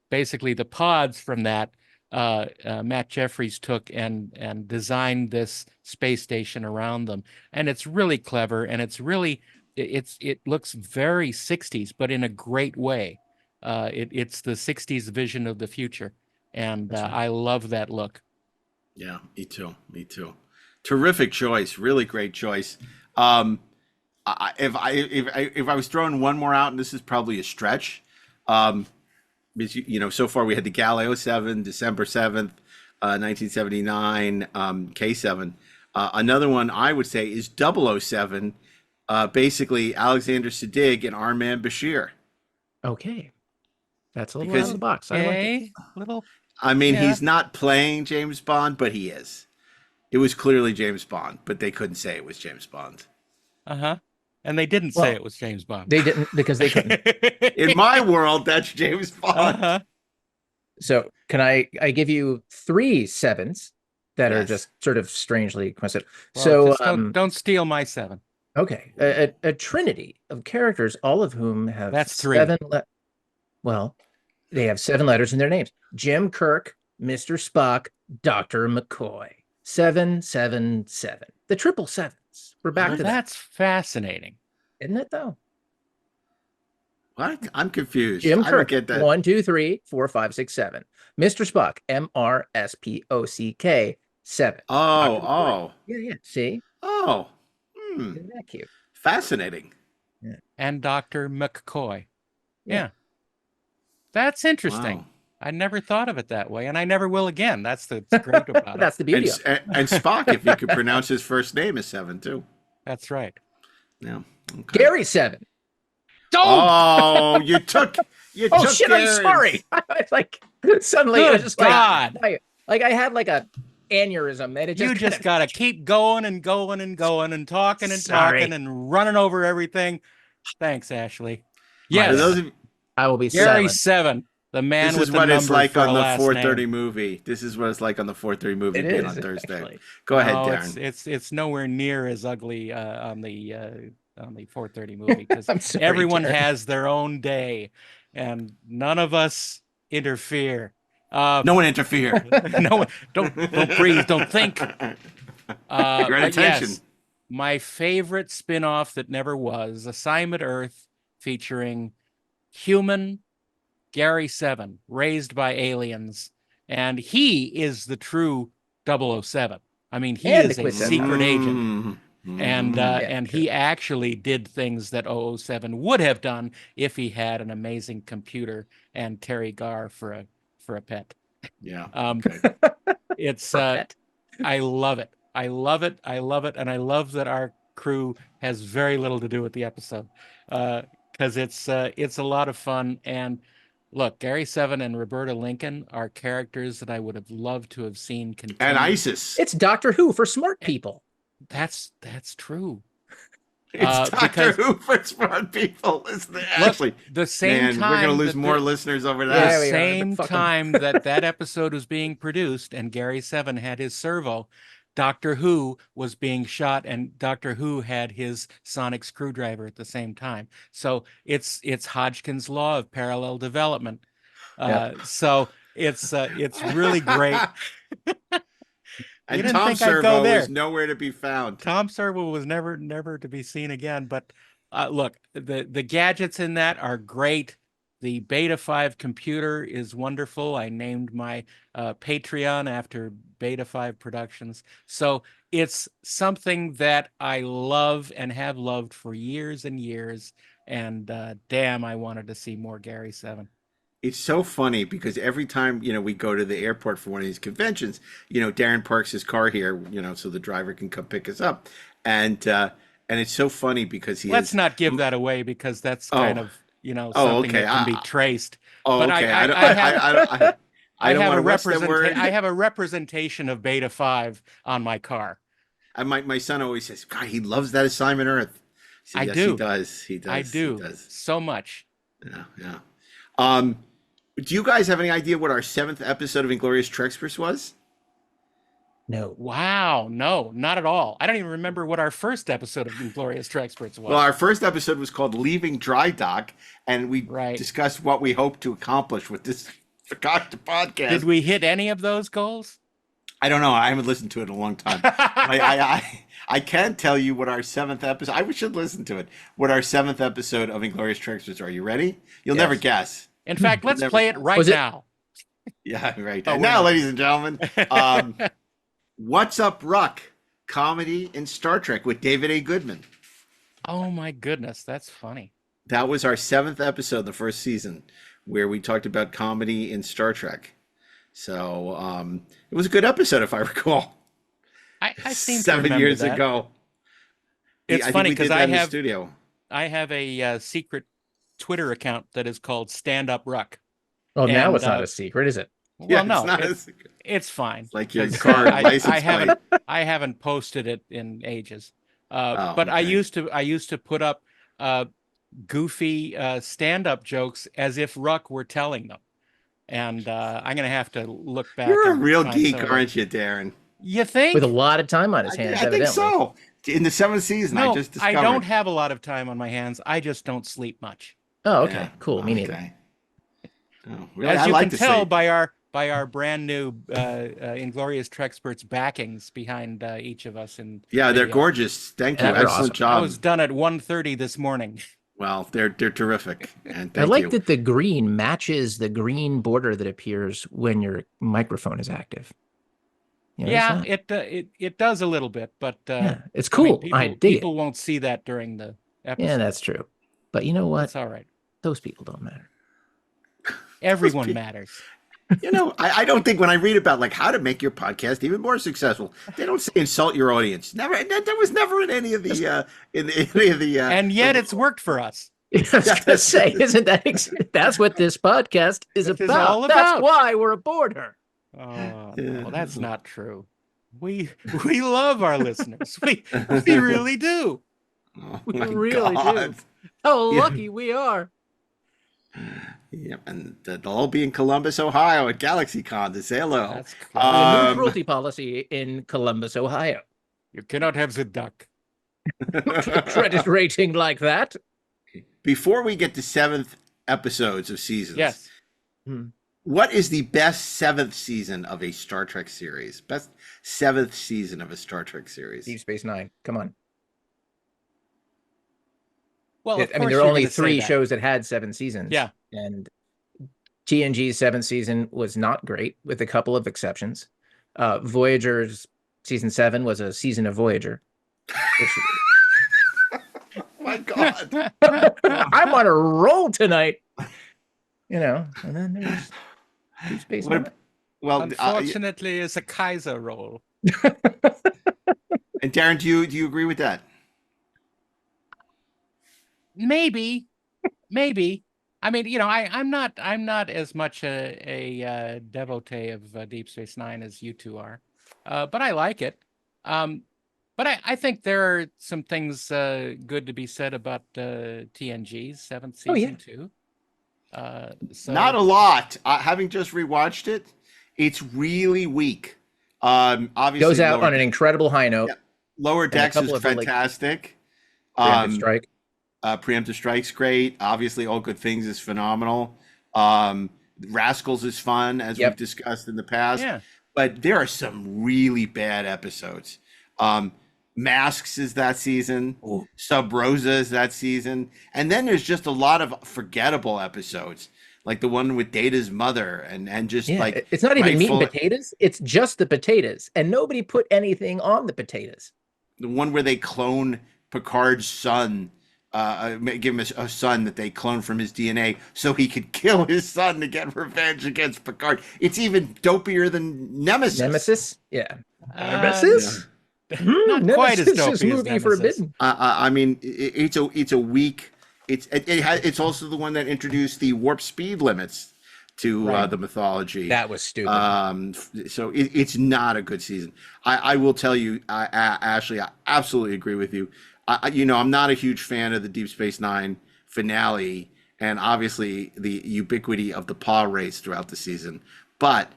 basically the pods from that, Matt Jeffries took and designed this space station around them. And it's really clever, and it's really, it looks very 60s, but in a great way. It's the 60s vision of the future. And I love that look. Yeah, me too. Me too. Terrific choice. Really great choice. If I was throwing one more out, and this is probably a stretch, because so far we had the Galileo 7, December 7th, 1979, K7. Another one I would say is 007, basically Alexander Siddig and Armand Bashir. Okay. That's a little out of the box. I like it. I mean, he's not playing James Bond, but he is. It was clearly James Bond, but they couldn't say it was James Bond. And they didn't say it was James Bond. They didn't, because they couldn't. In my world, that's James Bond. So can I give you 3 sevens that are just sort of strangly coincidental? Well, so don't steal my 7. Okay. A trinity of characters, all of whom have That's 3. 7 well, they have 7 letters in their names. Jim Kirk, Mr. Spock, Dr. McCoy. 777. The triple sevens. We're back to that. That's fascinating. Isn't it, though? What? I'm confused. Jim I Kirk, don't get that. 1, 2, 3, 4, 5, 6, 7. Mr. Spock, MRSPOCK, 7. Oh. Yeah. See? Oh. Isn't that cute? Fascinating. Yeah. And Dr. McCoy. Yeah. That's interesting. Wow. I never thought of it that way, and I never will again. That's the great about it. That's the beauty of it. And Spock, if you could pronounce his first name, is 7 too. That's right. Yeah. Okay. Gary 7. Oh, you took shit! Gary's. I'm sorry. I was like, suddenly I was just God. like I had like a aneurysm, and it just You just gotta keep going and going and going and talking and Sorry. talking and running over everything. Thanks, Ashley. For Yes, those of you, I will be Gary silent. 7, the man this with is the what number it's like for on a the last 4:30 name. movie. This is what it's like on the 4:30 movie It being is, on Thursday. actually. Go ahead, No, Darren. it's nowhere near as ugly on the 4:30 movie, because I'm sorry, everyone Darren. has their own day, and none of us interfere. No one interfere. No one, don't breathe, don't think. You're But at attention. yes, my favorite spin-off that never was, Assignment Earth, featuring human Gary 7, raised by aliens, and he is the true 007. I mean, he And is the a Quiz secret agent. Mm-hmm. And he actually did things that 007 would have done if he had an amazing computer and Terry Garr for a pet. Yeah. Okay. It's I love it. I love it. I love it. And I love that our crew has very little to do with the episode, because it's a lot of fun. And look, Gary 7 and Roberta Lincoln are characters that I would have loved to have seen continue. And ISIS. It's Doctor Who for smart people. That's true. It's Doctor Who for smart people, isn't it? Actually, the same time we're going to lose more listeners over that. The same time that episode was being produced and Gary 7 had his servo, Doctor Who was being shot, and Doctor Who had his sonic screwdriver at the same time. So it's Hodgkin's law of parallel development. So it's really great. And Tom Servo is nowhere to be found. Tom Servo was never to be seen again. But look, the gadgets in that are great. The Beta 5 computer is wonderful. I named my Patreon after Beta 5 Productions. So it's something that I love and have loved for years and years. And damn, I wanted to see more Gary 7. It's so funny because every time, we go to the airport for one of these conventions, Darren parks his car here, so the driver can come pick us up. And it's so funny because Let's not give that away, because that's kind of, something okay. that can be traced. Oh, but okay. I don't have want a to what's that word? I have a representation of Beta 5 on my car. And my son always says, God, he loves that assignment Earth. I yes, do. He does. He does. I do. He does. So much. Yeah. Do you guys have any idea what our 7th episode of Inglorious Treksperts was? No. Wow. No, not at all. I don't even remember what our first episode of Inglorious Treksperts was. Well, our first episode was called Leaving Dry Dock, and we discussed what we hope to accomplish with this podcast. Did we hit any of those goals? I don't know. I haven't listened to it in a long time. I can't tell you what our 7th episode. I should listen to it. What our 7th episode of Inglorious Treksperts. Are you ready? You'll never guess. In fact, let's play it right now. Yeah, right. And now, ladies and gentlemen, What's Up, Ruck? Comedy in Star Trek with David A. Goodman. Oh my goodness, that's funny. That was our 7th episode, the first season, where we talked about comedy in Star Trek. So it was a good episode, if I recall. I seem 7 years that. ago. It's funny because I have a secret Twitter account that is called Stand Up Ruck. Oh, now it's not a secret, is it? Well, no, it's fine. It's like your car license plate. I haven't posted it in ages. But okay. I used to put up goofy stand-up jokes as if Ruck were telling them. And I'm going to have to look back. You're a real geek, aren't you, Darren? You think? With a lot of time on his hands, I think so. In the 7th season, no, I just discovered. I don't have a lot of time on my hands. I just don't sleep much. Oh, okay. Cool. Me neither. Oh, really? As you can tell by our brand new Inglorious Treksperts backings behind each of us. They're gorgeous. Thank you. Excellent awesome. job. I was done at 1:30 this morning. Well, they're terrific. And I like that the green matches the green border that appears when your microphone is active. Yeah, it does a little bit, but it's cool. I dig it. People won't see that during the episode. Yeah, that's true. But you know what? That's all right. Those people don't matter. Everyone matters. I don't think when I read about like how to make your podcast even more successful, they don't say insult your audience. Never. That was never in any of the And yet it's worked for us. I was gonna say, isn't that's what this podcast is about? All about. That's why we're aboard her. Oh, no, that's not true. We love our listeners. We really do. Oh, we really do. How lucky we are. Yep, and they'll all be in Columbus, Ohio at GalaxyCon to say hello. That's no cruelty policy in Columbus, Ohio. You cannot have the duck. Credit rating like that. Before we get to 7th episodes of seasons, yes. What is the best 7th season of a Star Trek series? Best 7th season of a Star Trek series? Deep Space Nine. Come on. Well, I mean, there are only 3 shows that had 7 seasons. Yeah. And TNG's 7th season was not great, with a couple of exceptions. Voyager's season 7 was a season of Voyager. My God. I'm on a roll tonight. And then there's Deep Space Nine. Well, unfortunately, it's a Kaiser roll. And Darren, do you agree with that? Maybe. I mean, I'm not as much a devotee of Deep Space Nine as you two are, but I like it. But I think there are some things good to be said about TNG's 7th season too. So... Not a lot. Having just rewatched it, it's really weak. Obviously goes out on an incredible high note. Yeah, Lower Decks is fantastic. Preemptive Strike. Preemptive Strike's great. Obviously, All Good Things is phenomenal. Rascals is fun, as we've discussed in the past. Yeah. But there are some really bad episodes. Masks is that season. Ooh. Sub Rosa is that season. And then there's just a lot of forgettable episodes, like the one with Data's mother, and just like it's not even meat and potatoes. It's just the potatoes, and nobody put anything on the potatoes. The one where they clone Picard's son, give him a son that they cloned from his DNA so he could kill his son to get revenge against Picard. It's even dopier than Nemesis. Nemesis? Yeah. Nemesis? Not quite as dopey as Nemesis. Forbidden. I mean, it's a weak. It's also the one that introduced the warp speed limits to the mythology. That was stupid. So it's not a good season. I will tell you, Ashley, I absolutely agree with you. I'm not a huge fan of the Deep Space Nine finale, and obviously the ubiquity of the paw race throughout the season. But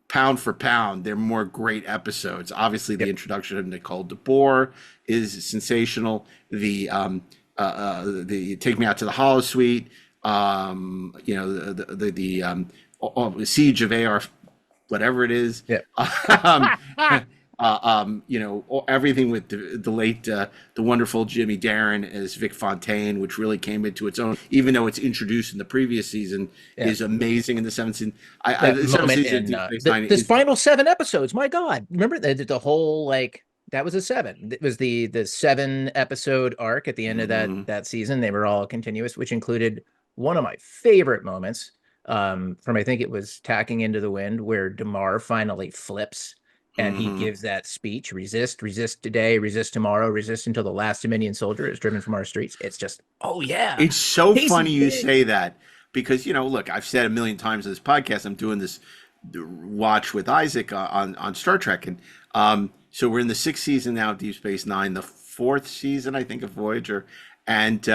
pound for pound, they're more great episodes. Obviously, the introduction of Nicole DeBoer is sensational. The Take Me Out to the Holosuite, the Siege of AR, whatever it is. Everything with the late, the wonderful Jimmy DAREN as Vic Fontaine, which really came into its own, even though it's introduced in the previous season, is amazing in the seventh season. The final 7 episodes, my God. Remember the whole, that was a 7. It was the 7 episode arc at the end of that season. They were all continuous, which included one of my favorite moments from, I think it was Tacking Into the Wind, where Damar finally flips. And he gives that speech, resist today, resist tomorrow, resist until the last Dominion soldier is driven from our streets. It's just, it's so funny you say that, because, look, I've said a million times in this podcast, I'm doing this watch with Isaac on Star Trek. And so we're in the 6th season now of Deep Space Nine, the 4th season, I think, of Voyager. And,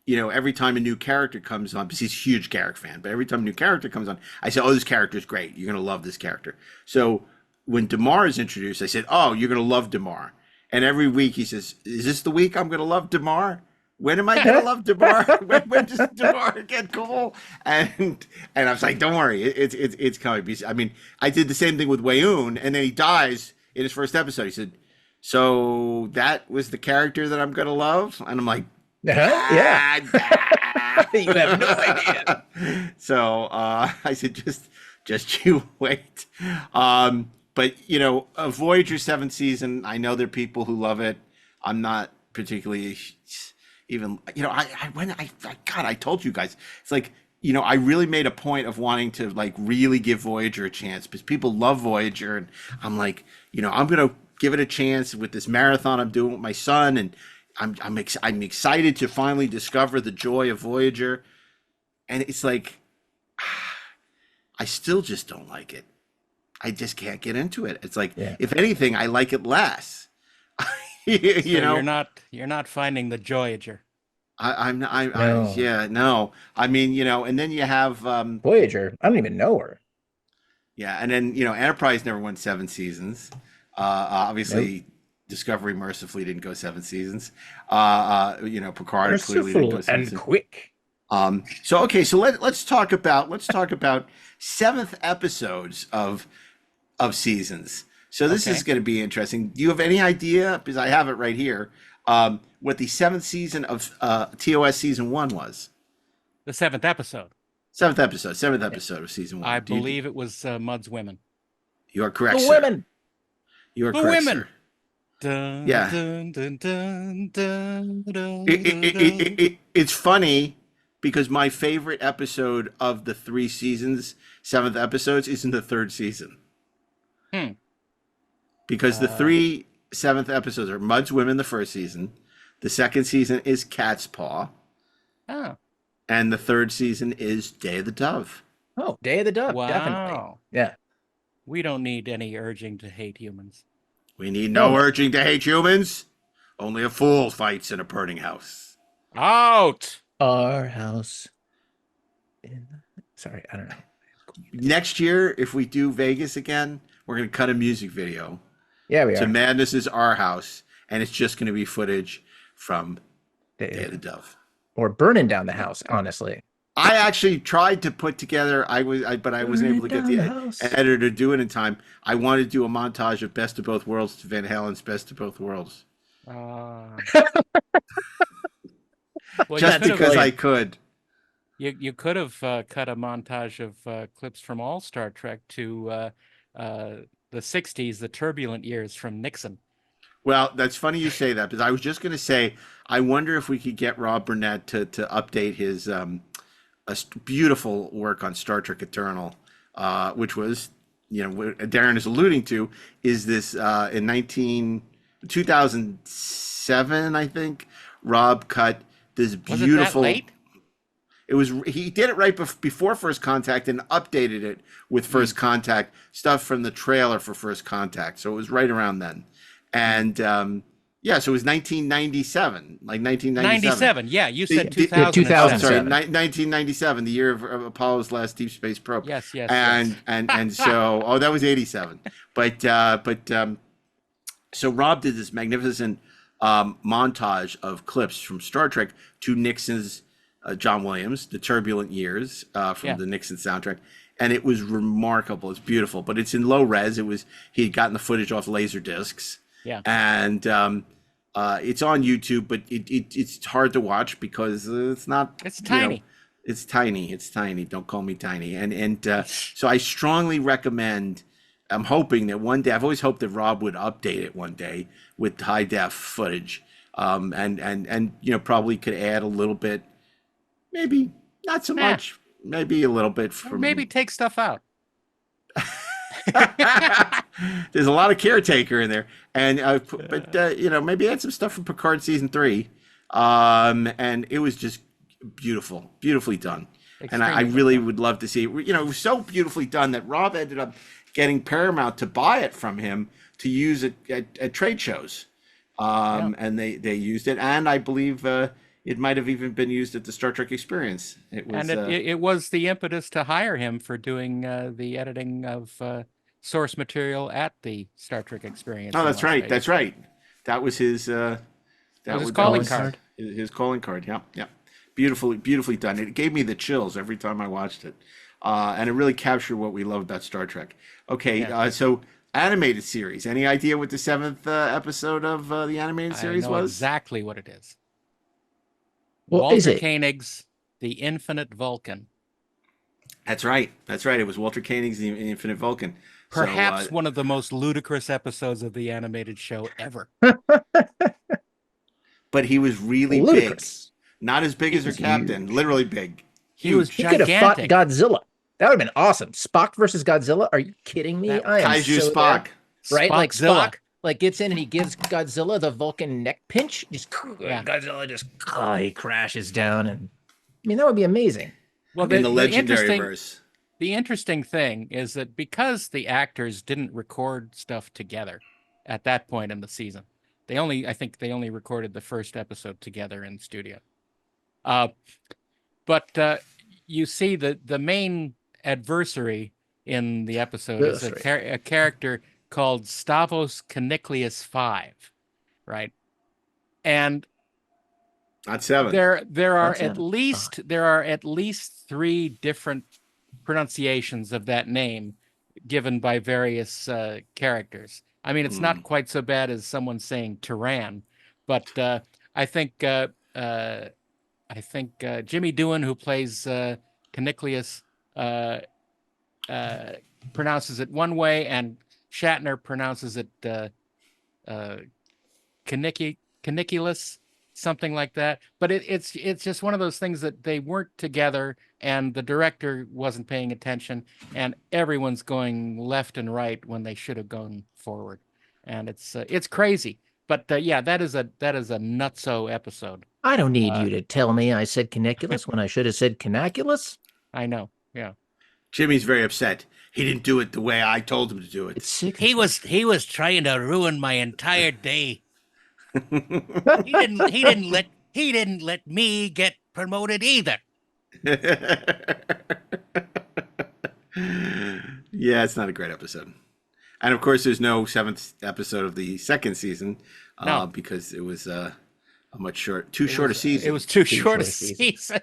every time a new character comes on, because he's a huge Garrick fan, but every time a new character comes on, I say, oh, this character's great. You're going to love this character. So when Damar is introduced, I said, oh, you're going to love Damar. And every week he says, is this the week I'm going to love Damar? When am I going to love Damar? when does Damar get cool? And I was like, don't worry, it's coming. I mean, I did the same thing with Wayoon, and then he dies in his first episode. He said, so that was the character that I'm going to love? And I'm like, yeah. You have no idea. So I said, just you wait. But, Voyager 7th season, I know there are people who love it. I'm not particularly even, I told you guys, it's like, I really made a point of wanting to really give Voyager a chance, because people love Voyager. And I'm like, I'm going to give it a chance with this marathon I'm doing with my son. And I'm excited to finally discover the joy of Voyager. And it's like, I still just don't like it. I just can't get into it. It's like, if anything, I like it less. You're not finding the Voyager. No. I mean, and then you have Voyager. I don't even know her. Yeah, and then Enterprise never won 7 seasons. Obviously, Discovery mercifully didn't go 7 seasons. Picard clearly didn't go 7 seasons. Quick. So let's talk about 7th episodes of seasons. So this is going to be interesting. Do you have any idea, because I have it right here, what the 7th season of TOS season 1 was? The 7th episode. 7th episode of season 1. I believe it was Mudd's Women. You are correct, The sir. women. You are The correct, women. sir. Dun, Yeah. dun, dun, dun, dun, dun, It's funny, because my favorite episode of the 3 seasons, 7th episodes, is in the 3rd season. Because the 3 7th episodes are Mudd's Women, the 1st season. The 2nd season is Cat's Paw. Oh. And the 3rd season is Day of the Dove. Oh, Day of the Dove. Wow. Definitely. Yeah. We don't need any urging to hate humans. We need no urging to hate humans. Only a fool fights in a burning house. Out! Our house. Sorry, I don't know. Next year, if we do Vegas again, we're going to cut a music video. Yeah, we are. To Madness is Our House, and it's just going to be footage from Day of the Dove. Or burning down the house, honestly. I actually tried to put together, but I wasn't able to get the editor to do it in time. I wanted to do a montage of Best of Both Worlds to Van Halen's Best of Both Worlds. Well, just because I could. You could have cut a montage of clips from all Star Trek to the 60s, the turbulent years from Nixon. Well, that's funny you say that, because I was just going to say, I wonder if we could get Rob Burnett to update his beautiful work on Star Trek Eternal, which was, what Darren is alluding to, is this in 2007, I think, Rob cut this beautiful. Was it that late? He did it right before First Contact and updated it with First Contact stuff from the trailer for First Contact. So it was right around then, and yeah, so it was 1997, like 1997. 97. Yeah, you said 2000. 2000. Sorry, 1997, the year of Apollo's last deep space probe. Yes. And so that was 87. But so Rob did this magnificent montage of clips from Star Trek to Nixon's John Williams, The Turbulent Years, from the Nixon soundtrack. And it was remarkable. It's beautiful, but it's in low res. He had gotten the footage off laser discs. Yeah. And it's on YouTube, but it's hard to watch because it's not. It's tiny. It's tiny. Don't call me tiny. And so I strongly recommend. I'm hoping that one day. I've always hoped that Rob would update it one day with high def footage, and probably could add a little bit, maybe not so much, maybe a little bit from. Maybe take stuff out. There's a lot of caretaker in there, and maybe add some stuff from Picard season 3, and it was just beautifully done. And I really would love to see it. It was so beautifully done that Rob ended up getting Paramount to buy it from him to use it at trade shows, and they used it, and I believe it might have even been used at the Star Trek Experience. It was the impetus to hire him for doing the editing of source material at the Star Trek Experience. Oh, that's right. That's right. That was his. That was his calling card. His calling card. Yeah. Beautifully done. It gave me the chills every time I watched it, and it really captured what we love about Star Trek. Okay, so animated series. Any idea what the 7th episode of the animated series was? Exactly what it is. What Walter is it? Koenig's The Infinite Vulcan. That's right. It was Walter Koenig's The Infinite Vulcan. Perhaps one of the most ludicrous episodes of the animated show ever. But he was really ludicrous. Big. Not as big as her captain. Huge. Literally big. He was gigantic. He could have fought Godzilla. That would have been awesome. Spock versus Godzilla? Are you kidding me? I am Kaiju so Spock. There. Right? Like Spock gets in and he gives Godzilla the Vulcan neck pinch. Godzilla just he crashes down, and that would be amazing. Well, in the legendary verse. The interesting thing is that because the actors didn't record stuff together at that point in the season, I think they only recorded the first episode together in studio. But you see the main adversary in the episode is a character called Stavros Caniclius 5, right? And not 7. There are at least 3 different pronunciations of that name given by various characters. I mean, it's not quite so bad as someone saying Tyran, but I think Jimmy Doohan, who plays Caniclius, pronounces it one way, and Shatner pronounces it Caniculus, something like that. But it's just one of those things that they weren't together, and the director wasn't paying attention, and everyone's going left and right when they should have gone forward, and it's crazy. But that is a nutso episode. I don't need you to tell me I said caniculus when I should have said canaculus. I know. Yeah. Jimmy's very upset. He didn't do it the way I told him to do it. It's sick. He was trying to ruin my entire day. He didn't let me get promoted either. Yeah, it's not a great episode. And of course, there's no 7th episode of the 2nd season because it was a much too short a season. It was too short a season.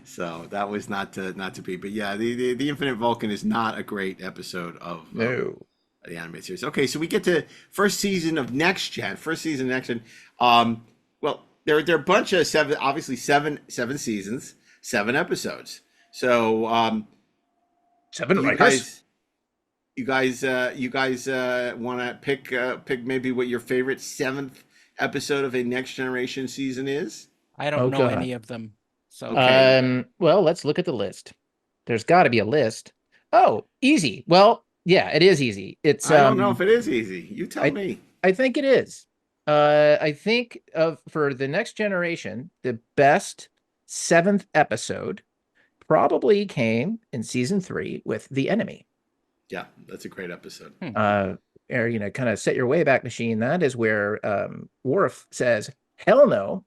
So that was not to be. But yeah, the Infinite Vulcan is not a great episode of the animated series. Okay, so we get to first season of Next Gen. Well, there are a bunch of seven seasons, 7 episodes. So 7 writers. You guys want to pick maybe what your favorite 7th episode of a Next Generation season is? I don't know any of them. So well, let's look at the list. There's got to be a list. Oh, easy. Well, yeah, it is easy. It's I don't know if it is easy. You tell me. I think it is. I think for the Next Generation, the best 7th episode probably came in season 3 with The Enemy. Yeah, that's a great episode. Or, you know, kind of set your Wayback Machine. That is where Worf says, hell no,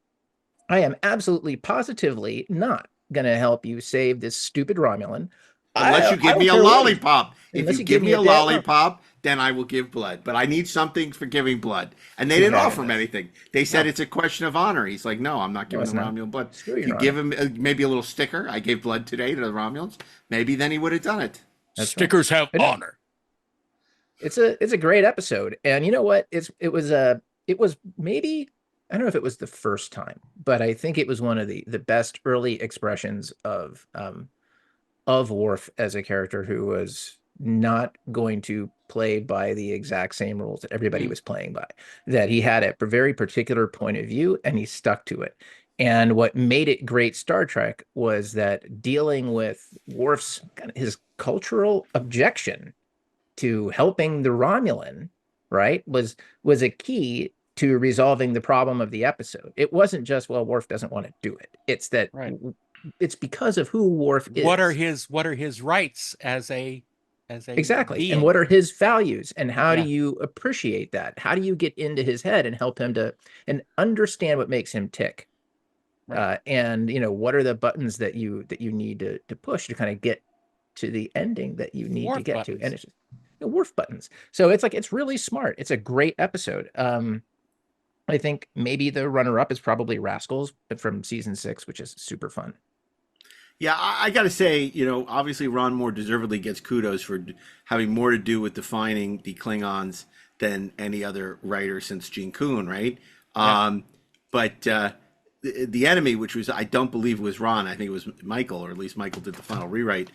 I am absolutely positively not going to help you save this stupid Romulan. Unless you give me a lollipop. If you give me a lollipop, then I will give blood. But I need something for giving blood. And they didn't offer him anything. They said it's a question of honor. He's like, no, I'm not giving the Romulan blood. You give him maybe a little sticker. I gave blood today to the Romulans. Maybe then he would have done it. Stickers have honor. It's a great episode. And you know what? It was maybe, I don't know if it was the first time, but I think it was one of the best early expressions of Worf as a character who was not going to play by the exact same rules that everybody was playing by, that he had a very particular point of view and he stuck to it. And what made it great Star Trek was that dealing with Worf's his cultural objection to helping the Romulan, right, was a key to resolving the problem of the episode. It wasn't just, well, Worf doesn't want to do it. It's that it's because of who Worf is. What are his rights as a exactly being? And what are his values, and how do you appreciate that? How do you get into his head and help him to and understand what makes him tick? And you know, what are the buttons that you need to push to kind of get to the ending that you need to get to? And it's just Worf buttons. So it's really smart. It's a great episode. I think maybe the runner-up is probably Rascals, but from season 6, which is super fun. Yeah, I got to say, you know, obviously Ron Moore deservedly gets kudos for having more to do with defining the Klingons than any other writer since Gene Kuhn, right? Yeah. But the Enemy, which was, I don't believe was Ron, I think it was Michael, or at least Michael did the final rewrite,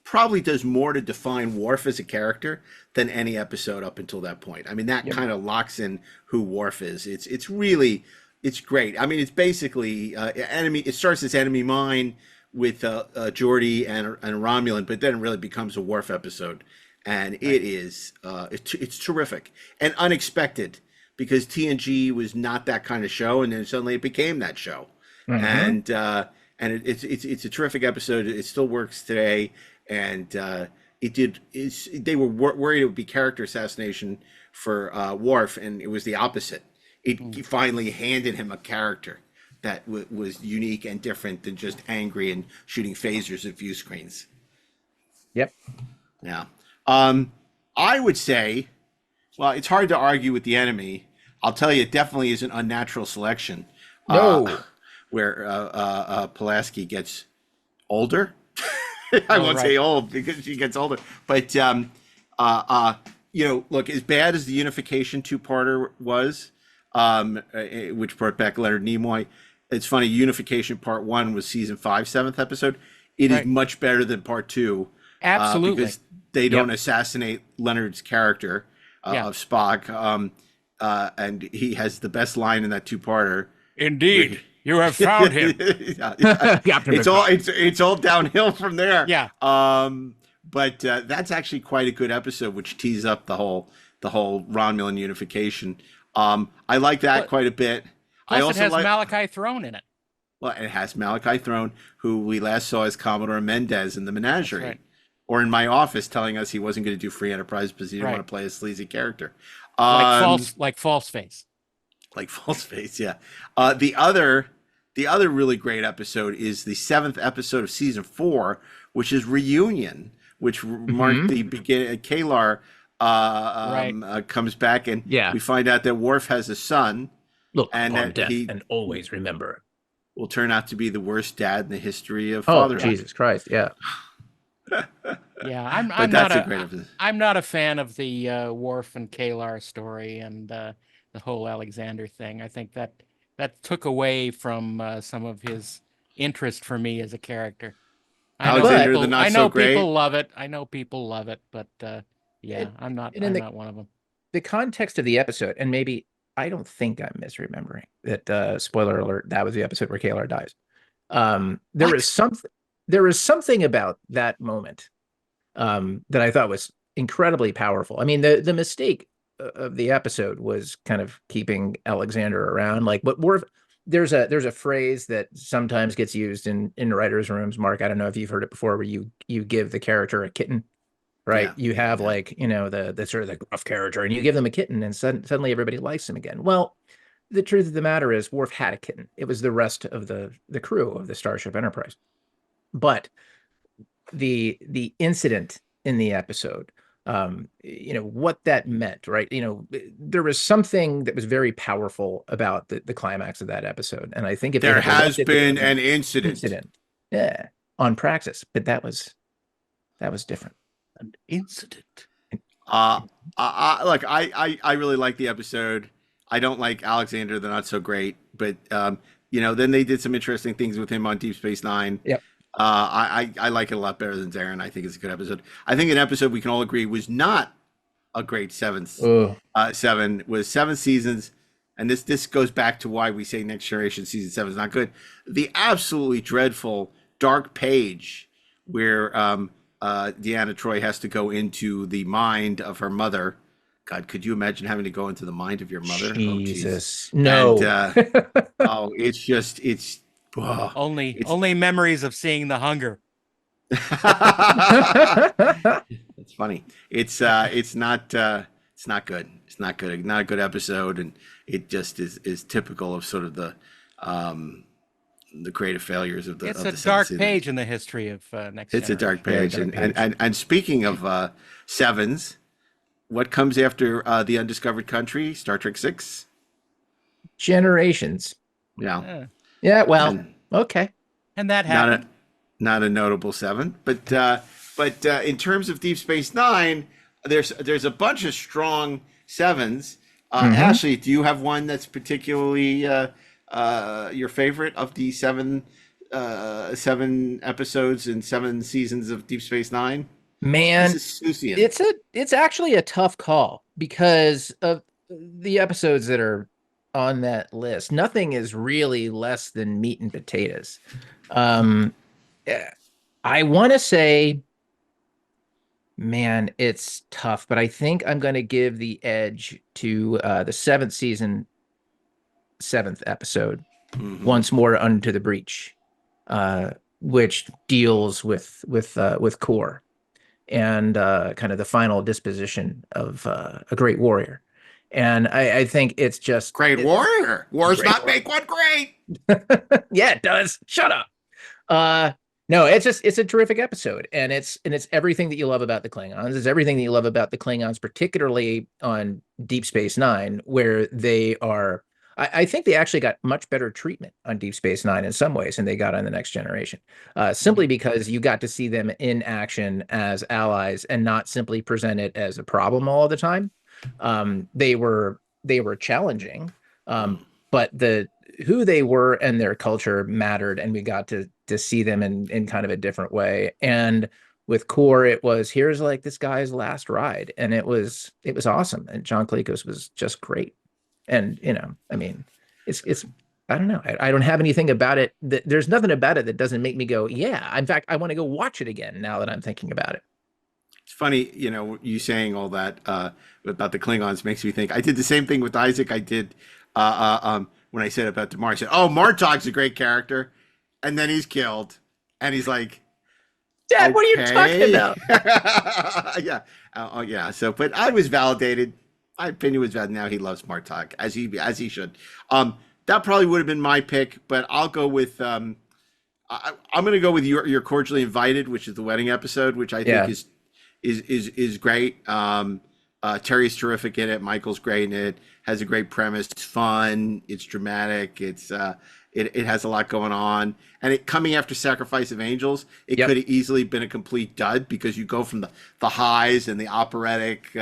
probably does more to define Worf as a character than any episode up until that point. I mean, that kind of locks in who Worf is. It's really, it's great. I mean, it's basically Enemy. It starts as Enemy Mine with Geordi and Romulan, but then it really becomes a Worf episode, and it is it's terrific and unexpected because TNG was not that kind of show, and then suddenly it became that show, and it's a terrific episode. It still works today. And they were worried it would be character assassination for Worf, and it was the opposite. It finally handed him a character that was unique and different than just angry and shooting phasers at view screens. Yep. Yeah. I would say, well, it's hard to argue with The Enemy. I'll tell you, it definitely is an unnatural selection. Where Pulaski gets older. I won't say old because she gets older, but you know, look, as bad as the Unification 2-parter was, which brought back Leonard Nimoy, it's funny. Unification Part 1 was season 5, 7th episode. It is much better than Part 2, absolutely, because they don't assassinate Leonard's character of Spock, and he has the best line in that 2-parter. Indeed. You have found him. It's all downhill from there. Yeah. But that's actually quite a good episode, which tees up the whole Romulan unification. I like that quite a bit. Plus, it has Malachi Throne in it. Well, it has Malachi Throne, who we last saw as Commodore Mendez in the Menagerie, or in my office, telling us he wasn't going to do Free Enterprise because he didn't want to play a sleazy character. Like False Face. Like False Face, yeah. The other really great episode is the 7th episode of season 4, which is Reunion, which marked the beginning. Kalar comes back, and we find out that Worf has a son. Look and upon that death he and always remember. Will turn out to be the worst dad in the history of fatherhood. Jesus Christ, yeah. Yeah, I'm not a fan of the Worf and Kalar story and the whole Alexander thing. I think that took away from some of his interest for me as a character. I know people love it. But I'm not one of them. The context of the episode, and maybe I don't think I'm misremembering that. Spoiler alert: that was the episode where Kalar dies. There was something about that moment that I thought was incredibly powerful. I mean, the mistake of the episode was kind of keeping Alexander around. Like, what Worf there's a phrase that sometimes gets used in writers' rooms, Mark. I don't know if you've heard it before, where you give the character a kitten, right? Yeah, you have like, you know, the sort of the gruff character, and you give them a kitten, and suddenly everybody likes him again. Well, the truth of the matter is, Worf had a kitten. It was the rest of the crew of the Starship Enterprise. But the incident in the episode, you know, what that meant, right? You know, there was something that was very powerful about the climax of that episode. And I think if there has been an incident, yeah, on Praxis, but that was different. An incident. Look, I really like the episode. I don't like Alexander, the not so great, but you know, then they did some interesting things with him on Deep Space Nine. Yep. I like it a lot better than DAREN. I think it's a good episode. I think an episode we can all agree was not a great seven was 7 seasons, and this goes back to why we say Next Generation season 7 is not good. The absolutely dreadful dark page where Deanna Troi has to go into the mind of her mother. God, could you imagine having to go into the mind of your mother? Jesus, no. And, it's only memories of seeing The Hunger. It's funny. It's not good. It's not good. Not a good episode, and it just is typical of sort of the creative failures of the. It's of a the dark season. page in the history of Next It's Generation. a dark page, and speaking of sevens, what comes after the Undiscovered Country? Star Trek 6. Generations. Yeah. Yeah. Well. Okay. And that happened. Not a notable 7, but in terms of Deep Space Nine, there's a bunch of strong 7s. Ashley, do you have one that's particularly your favorite of the 7 episodes and 7 seasons of Deep Space Nine? Man, it's actually a tough call because of the episodes that are on that list. Nothing is really less than meat and potatoes. I want to say, man, it's tough, but I think I'm going to give the edge to the 7th season, 7th episode, Once More Unto the Breach, which deals with Core and kind of the final disposition of a great warrior. And I think it's just great warrior. Wars not make one great. Yeah, it does. Shut up. No, it's a terrific episode, and it's everything that you love about the Klingons. It's everything that you love about the Klingons, particularly on Deep Space Nine, where they are. I think they actually got much better treatment on Deep Space Nine in some ways than they got on the Next Generation, simply because you got to see them in action as allies and not simply presented as a problem all the time. They were challenging, but who they were and their culture mattered, and we got to see them in kind of a different way. And with Core, it was, here's like this guy's last ride, and it was awesome. And John Cleese was just great. And you know, I mean, it's I don't know. I don't have anything about it. There's nothing about it that doesn't make me go, yeah. In fact, I want to go watch it again now that I'm thinking about it. It's funny, you know, you saying all that about the Klingons makes me think. I did the same thing with Isaac. I did when I said about Damar. I said, "Oh, Martok's a great character," and then he's killed, and he's like, "Dad, okay. What are you talking about?" Yeah, yeah. So, but I was validated. My opinion was that now he loves Martok as he should. That probably would have been my pick, but I'll go with. I'm going to go with You're Cordially Invited, which is the wedding episode, which I think is great. Terry's terrific in it. Michael's great in it. Has a great premise. It's fun. It's dramatic. It's it has a lot going on. And it coming after Sacrifice of Angels, it could have easily been a complete dud because you go from the highs and the operatic,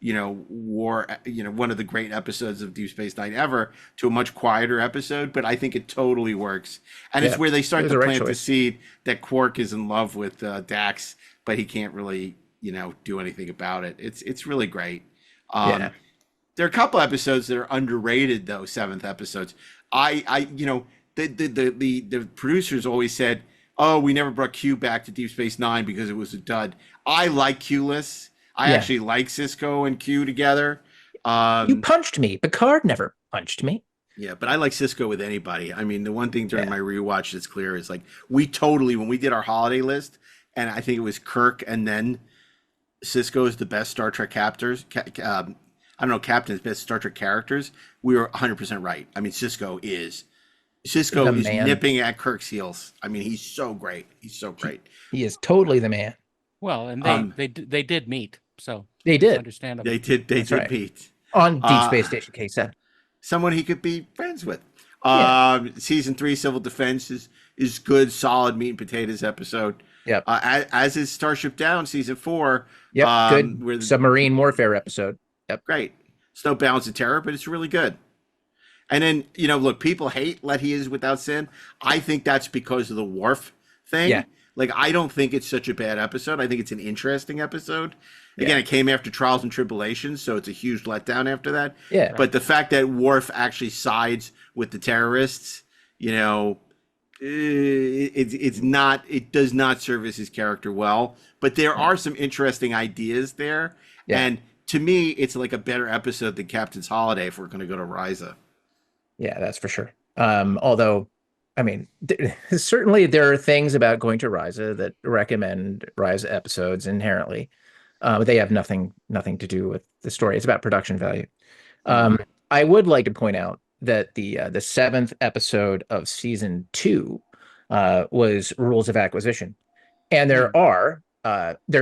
war, one of the great episodes of Deep Space Nine ever, to a much quieter episode. But I think it totally works. And it's where they start to plant the seed that Quark is in love with Dax, but he can't really, do anything about it. It's really great. There are a couple episodes that are underrated, though. 7th episodes. The producers always said, "Oh, we never brought Q back to Deep Space Nine because it was a dud." I like Q-less. I actually like Sisko and Q together. You punched me. Picard never punched me. Yeah, but I like Cisco with anybody. I mean, the one thing during my rewatch that's clear is like we totally, when we did our holiday list, and I think it was Kirk and then Cisco is the best Star Trek captors. I don't know, captains, best Star Trek characters. We were 100% right. I mean, Cisco is nipping at Kirk's heels. I mean, he's so great. He's so great. He is totally the man. Well, and they did meet, so they did. Understandable. They did meet on Deep Space Station K7. Someone he could be friends with. Season 3, Civil Defense is good, solid meat and potatoes episode. Yep. As is Starship Down, Season 4. Yep. Good submarine warfare episode. Yep. Great. It's no Balance of Terror, but it's really good. And then, look, people hate Let He Is Without Sin. I think that's because of the Worf thing. Yeah. Like, I don't think it's such a bad episode. I think it's an interesting episode. Again, it came after Trials and Tribulations, so it's a huge letdown after that. Yeah. But the fact that Worf actually sides with the terrorists, it does not service his character well. But there are some interesting ideas there. Yeah. And to me, it's like a better episode than Captain's Holiday if we're going to go to Risa. Yeah, that's for sure. Although, I mean, certainly there are things about going to Risa that recommend Risa episodes inherently. But they have nothing to do with the story. It's about production value. I would like to point out that the 7th episode of season 2 was Rules of Acquisition, and there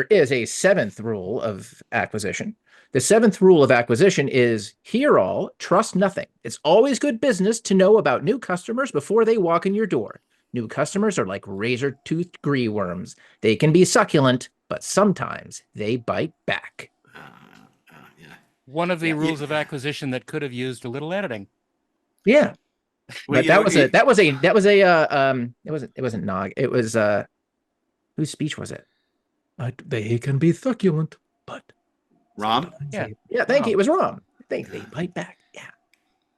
is a 7th rule of acquisition. The 7th rule of acquisition is hear all, trust nothing. It's always good business to know about new customers before they walk in your door. New customers are like razor-toothed greenworms. They can be succulent, but sometimes they bite back. One of the rules of acquisition that could have used a little editing. Yeah. But it wasn't Nog. It was whose speech was it? They can be succulent, but Rom? Yeah, thank you. It was Rom. They bite back. Yeah.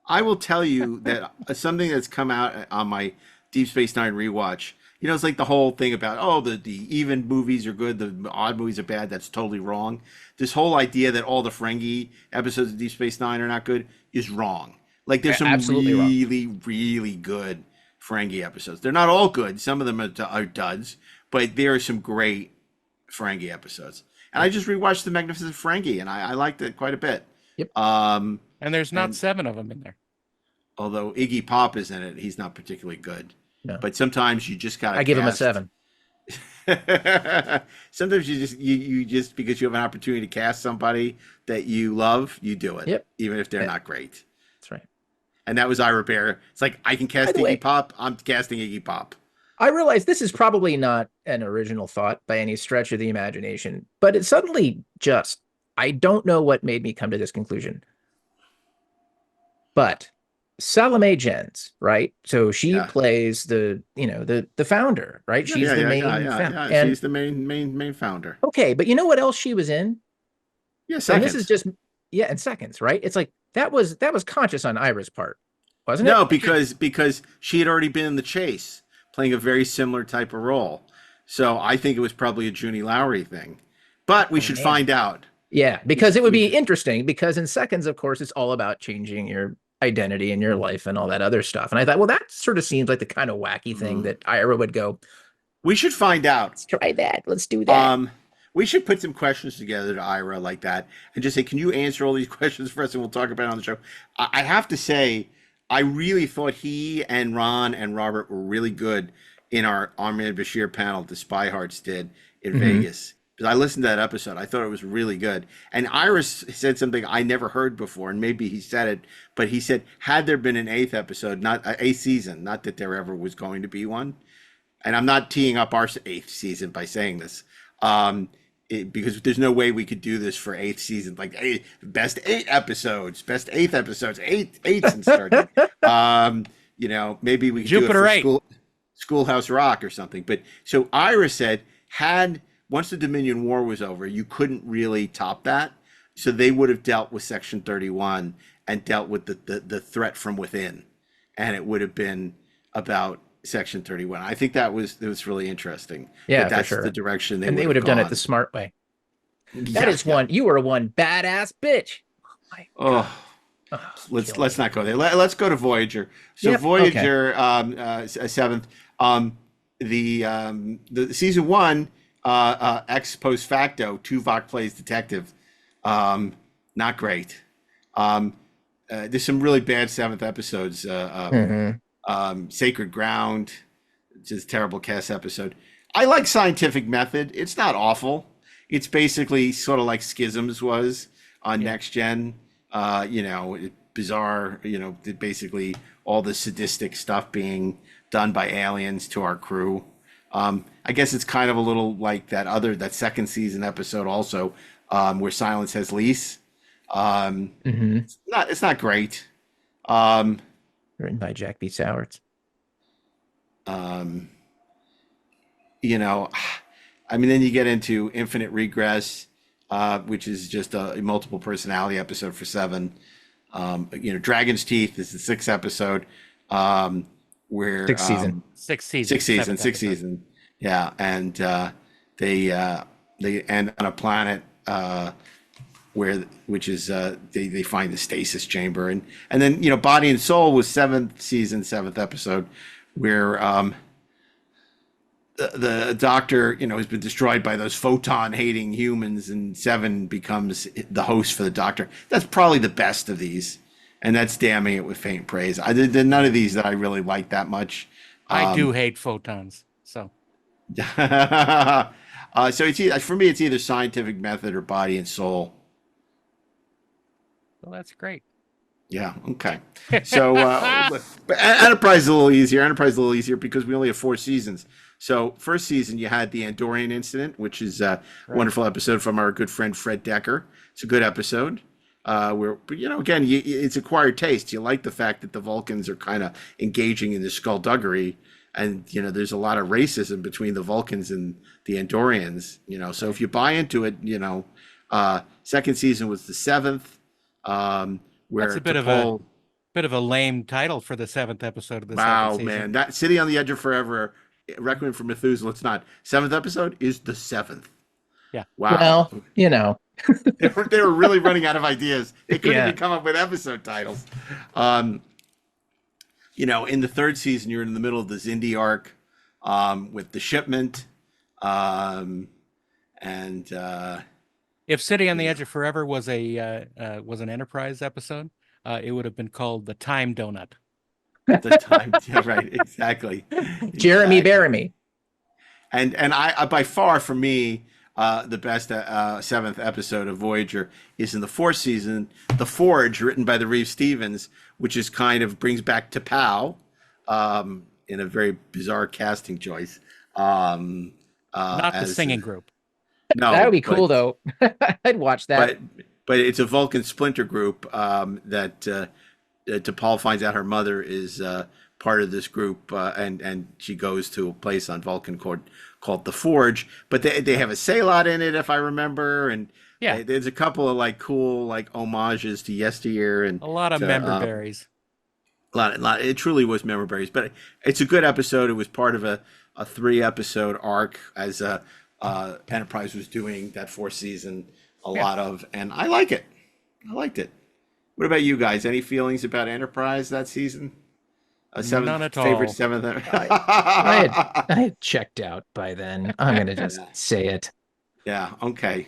I will tell you that something that's come out on my Deep Space Nine rewatch, it's like the whole thing about, the even movies are good, the odd movies are bad. That's totally wrong. This whole idea that all the Ferengi episodes of Deep Space Nine are not good is wrong. Like, there's some really, really good Ferengi episodes. They're not all good. Some of them are duds, but there are some great Ferengi episodes. And I just rewatched The Magnificent Ferengi, and I liked it quite a bit. Yep. And there's not 7 of them in there. Although Iggy Pop is in it, he's not particularly good. No. But sometimes you just gotta. I give him a 7. Sometimes you just because you have an opportunity to cast somebody that you love, you do it. Yep. Even if they're not great. That's right. And that was Ira Bear. It's like, I can cast Iggy Pop. I'm casting Iggy Pop. I realize this is probably not an original thought by any stretch of the imagination, but it suddenly I don't know what made me come to this conclusion. But Salome Jens, right? So she plays the founder, right? She's the main founder. And she's the main founder. Okay, but you know what else she was in? Yeah, Seconds. And this is just in Seconds, right? It's like that was conscious on Ira's part, wasn't it? No, because she had already been in The Chase, playing a very similar type of role. So I think it was probably a Junie Lowry thing. But we should find out. Yeah, because it would be interesting, because in Seconds, of course, it's all about changing your identity in your life and all that other stuff. And I thought, well, that sort of seems like the kind of wacky thing that Ira would go, we should find out. Let's try that. Let's do that. We should put some questions together to Ira like that and just say, can you answer all these questions for us? And we'll talk about it on the show. I have to say, I really thought he and Ron and Robert were really good in our Ahmed Bashir panel the Spy Hearts did in Vegas. Because I listened to that episode. I thought it was really good. And Iris said something I never heard before, and maybe he said it, but he said, had there been an 8th episode, not an 8th season, not that there ever was going to be one. And I'm not teeing up our 8th season by saying this, because there's no way we could do this for 8th season, like best 8 episodes, best 8th episodes, 8s in Star Trek. Maybe we could Jupiter do it for Schoolhouse Rock or something. But so Iris said, once the Dominion War was over, you couldn't really top that. So they would have dealt with Section 31 and dealt with the threat from within. And it would have been about Section 31. I think it was really interesting. Yeah, that's for sure. The direction they would have done it the smart way. You were one badass bitch. let's not go there. Let's go to Voyager. So Yep, Voyager, seventh. The season one, ex post facto, Tuvok plays detective. Not great. There's some really bad seventh episodes. Sacred Ground, just terrible cast episode. I like Scientific Method. It's not awful. It's basically sort of like Schisms was on Next Gen. Bizarre. Basically all the sadistic stuff being done by aliens to our crew. I guess it's kind of a little like that second season episode also, where Silence Has Lease. It's not great. Written by Jack B. Sowards. Then you get into Infinite Regress, which is just a multiple personality episode for 7. Dragon's Teeth is the 6th episode, where sixth season. Yeah, and they end on a planet which is they find the stasis chamber, and then Body and Soul was 7th season, 7th episode, where the Doctor has been destroyed by those photon hating humans, and 7 becomes the host for the Doctor. That's probably the best of these, and that's damning it with faint praise. There's none of these that I really like that much. I do hate photons, so. So for me, it's either Scientific Method or Body and Soul. Well, that's great. Yeah. Okay. So, but Enterprise is a little easier because we only have 4 seasons. So, first season you had the Andorian incident, which is a wonderful episode from our good friend Fred Decker. It's a good episode. Again, it's acquired taste. You like the fact that the Vulcans are kind of engaging in this skullduggery, and there's a lot of racism between the Vulcans and the Andorians. So if you buy into it, second season was the 7th. Where that's a bit of a lame title for the 7th episode of the second season. Man, that City on the Edge of Forever, Requiem for Methuselah. It's not 7th episode is the 7th. Yeah. Wow. Well, they were really running out of ideas. They couldn't even come up with episode titles. In the 3rd season, you're in the middle of the Xindi arc, with the shipment, if City on the Edge of Forever was an Enterprise episode, it would have been called The Time Donut. The time, right? Exactly. Jeremy Bearimy. And I by far for me, the best 7th episode of Voyager is in the 4th season, The Forge, written by the Reeve Stevens, which is kind of brings back T'Pau, in a very bizarre casting choice. Not the singing group. No, that would be cool though. I'd watch that. But it's a Vulcan splinter group that T'Pau finds out her mother is part of this group, and she goes to a place on Vulcan called the Forge. But they have a Sailot in it, if I remember, and there's a couple of cool homages to yesteryear and a lot of member berries. A lot. It truly was member berries, but it's a good episode. It was part of a 3-episode arc as Enterprise was doing that 4th season a lot of, and I like it. I liked it. What about you guys? Any feelings about Enterprise that season? None at all. Favorite 7th. I had checked out by then. I'm gonna just say it. Yeah. Okay.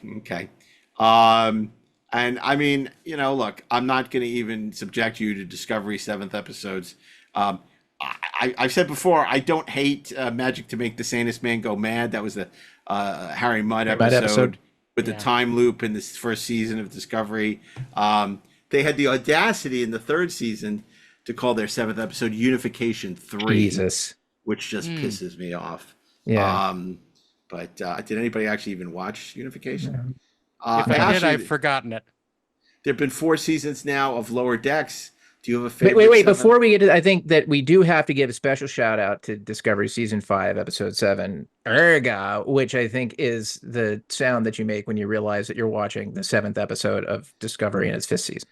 And I mean, look, I'm not going to even subject you to Discovery 7th episodes. I've said before, I don't hate Magic to Make the Sanest Man Go Mad. That was the Harry Mudd episode with the time loop in this first season of Discovery. They had the audacity in the 3rd season to call their 7th episode Unification 3. Jesus. Which just pisses me off. Yeah. But did anybody actually even watch Unification? If I did, I've forgotten it. There have been 4 seasons now of Lower Decks. Do you have a favorite? Wait. Before we get to, I think that we do have to give a special shout out to Discovery Season 5, Episode 7, Erga, which I think is the sound that you make when you realize that you're watching the 7th episode of Discovery in its 5th season.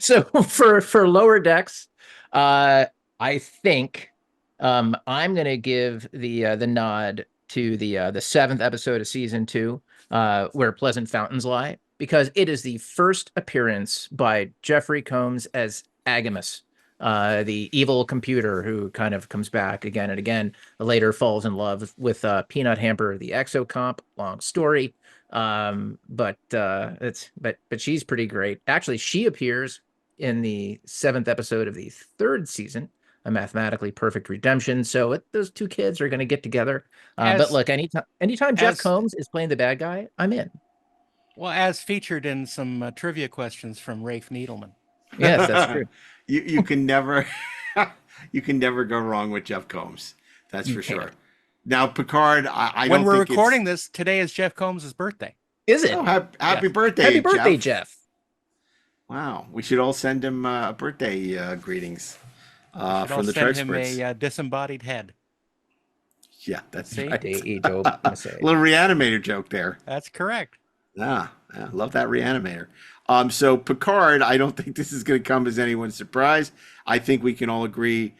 So for Lower Decks, I think I'm gonna give the nod to the 7th episode of Season 2, Where Pleasant Fountains Lie, because it is the first appearance by Jeffrey Combs as Agamus, the evil computer who kind of comes back again and again. Later falls in love with Peanut Hamper, the exocomp. Long story, but she's pretty great. Actually, she appears in the 7th episode of the 3rd season, A Mathematically Perfect Redemption. So those two kids are going to get together. But look, anytime Jeff Combs is playing the bad guy, I'm in. Well, as featured in some trivia questions from Rafe Needleman. Yes, that's true. You can never go wrong with Jeff Combs. That's for sure. Now Picard, I when don't we're think recording this, today is Jeff Combs' birthday. Is it? Oh, happy birthday! Happy birthday, Jeff. Wow, we should all send him a birthday greetings from the Send him Trekspert. a disembodied head. Yeah, that's See? right. Little reanimator joke there. That's correct. Yeah, love that reanimator. So Picard, I don't think this is going to come as anyone's surprise. I think we can all agree.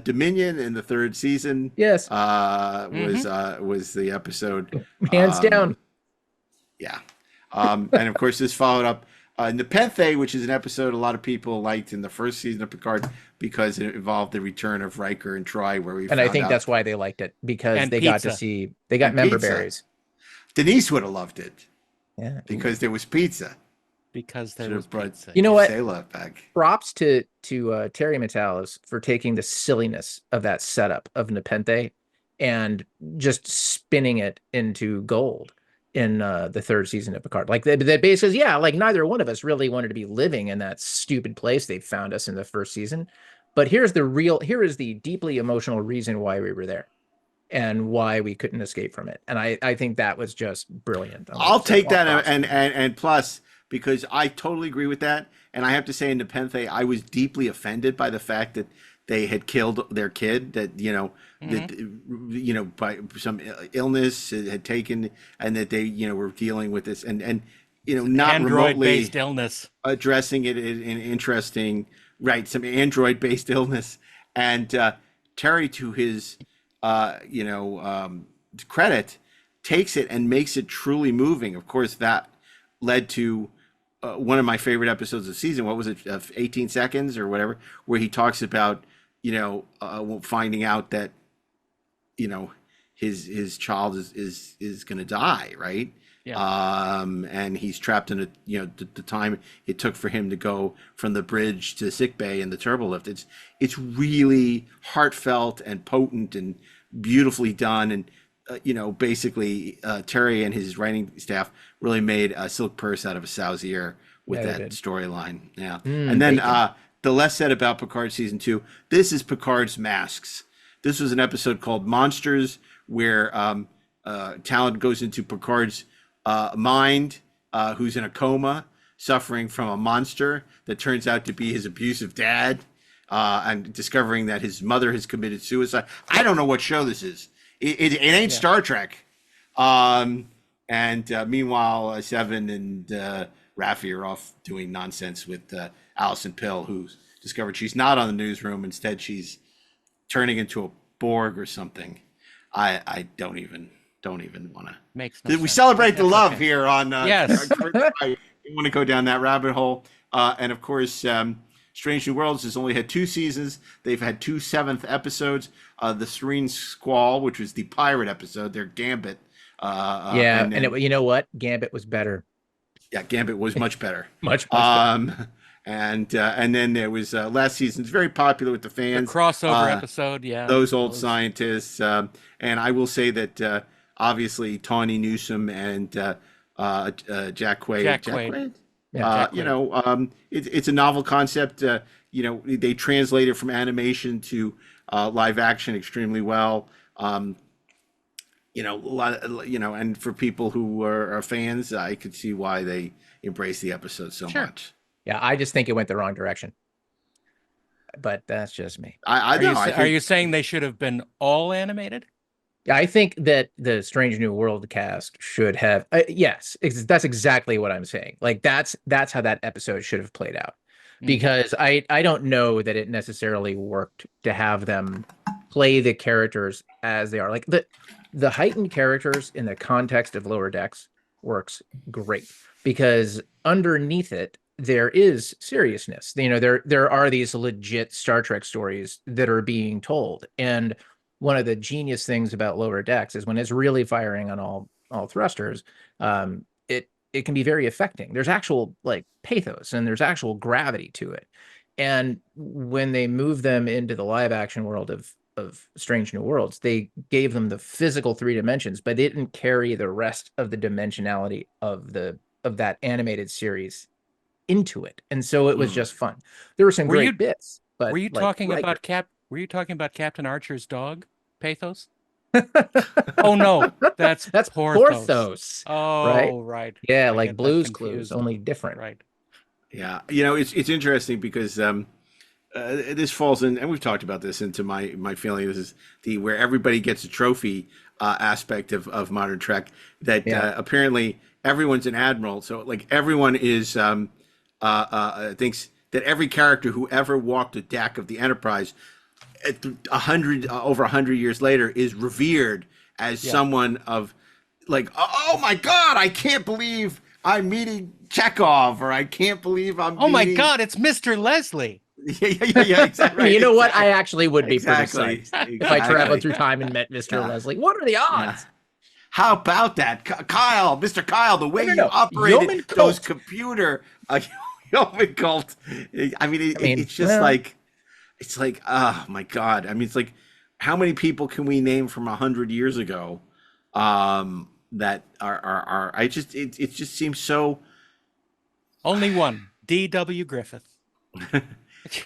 Dominion in the 3rd season, yes, was the episode hands down. Yeah, and of course this followed up Nepenthe, which is an episode a lot of people liked in the 1st season of Picard because it involved the return of Riker and Troy, where we I think that's why they liked it, because they got to see member berries. Denise would have loved it. Yeah, because there was pizza. Because there was pizza. You know what? Back. Props to Terry Matalas for taking the silliness of that setup of Nepenthe and just spinning it into gold in the 3rd season of Picard. Like that basically, yeah, like neither one of us really wanted to be living in that stupid place they found us in the 1st season. But here is the deeply emotional reason why we were there and why we couldn't escape from it. And I think that was just brilliant. I'll take that and plus, because I totally agree with that. And I have to say in Nepenthe, I was deeply offended by the fact that they had killed their kid, that, that, by some illness had taken, and that they, were dealing with this and not Android-based illness, addressing it in interesting, right. Some Android-based illness. And Terry, to his, credit, takes it and makes it truly moving. Of course, that led to one of my favorite episodes of the season. What was it, 18 seconds or whatever, where he talks about, finding out that, his child is going to die, right? Yeah. And he's trapped in the time it took for him to go from the bridge to sickbay in the turbolift. It's really heartfelt and potent and beautifully done. And basically Terry and his writing staff really made a silk purse out of a sow's ear with that storyline. Yeah. And then the less said about Picard season 2, this is Picard's Masks. This was an episode called Monsters, where Talon goes into Picard's mind, who's in a coma, suffering from a monster that turns out to be his abusive dad, and discovering that his mother has committed suicide. I don't know what show this is. It ain't Star Trek. Meanwhile, Seven and Raffi are off doing nonsense with Alison Pill, who's discovered she's not on the newsroom. Instead, she's turning into a Borg or something. I don't even want to. Makes no sense. We celebrate the love here on. Yes. I don't want to go down that rabbit hole. And of course, Strange New Worlds has only had 2 seasons. They've had 2 7th episodes. The Serene Squall, which was the pirate episode, their Gambit. You know what? Gambit was better. Yeah, Gambit was much better. much better. And then there was last season's very popular with the fans. The crossover episode, yeah. Those old scientists. And I will say that obviously Tawny Newsome and Jack Quaid. Jack Quaid. It's a novel concept. They translated from animation to live action extremely well. A lot of, and for people who are fans, I could see why they embrace the episode so much. Yeah, I just think it went the wrong direction. But that's just me. Are you saying they should have been all animated? I think that the Strange New World cast should have. Yes, that's exactly what I'm saying. Like that's how that episode should have played out. Because I don't know that it necessarily worked to have them play the characters as they are. Like the heightened characters in the context of Lower Decks works great because underneath it there is seriousness. You know, there are these legit Star Trek stories that are being told, and one of the genius things about Lower Decks is when it's really firing on all thrusters, it can be very affecting. There's actual like pathos and there's actual gravity to it. And when they move them into the live action world of Strange New Worlds, they gave them the physical 3 dimensions, but they didn't carry the rest of the dimensionality of that animated series into it. And so it was just fun. There were some great bits, but were you talking about Captain Archer's dog pathos? Oh no, that's Porthos. Oh, right. Yeah, like Blue's Clues, only different. Right. Yeah, you know, it's interesting because this falls in, and we've talked about this, into my feeling. This is where everybody gets a trophy aspect of modern Trek. That apparently everyone's an admiral, so like everyone is thinks that every character who ever walked the deck of the Enterprise, over 100 years later, is revered as someone of like, oh my God, I can't believe I'm meeting Chekhov, or I can't believe I'm oh my God, it's Mr. Leslie. Yeah, exactly. You know what? I actually would be pretty Exactly. psyched if I traveled through time and met Mr. Leslie. What are the odds? How about that, Kyle, Mr. Kyle? The way you operated those computer Yeoman cult. I mean, it's just like, it's like, oh my God. I mean, it's like, how many people can we name from 100 years ago that are it just seems so. Only one, D.W. Griffith.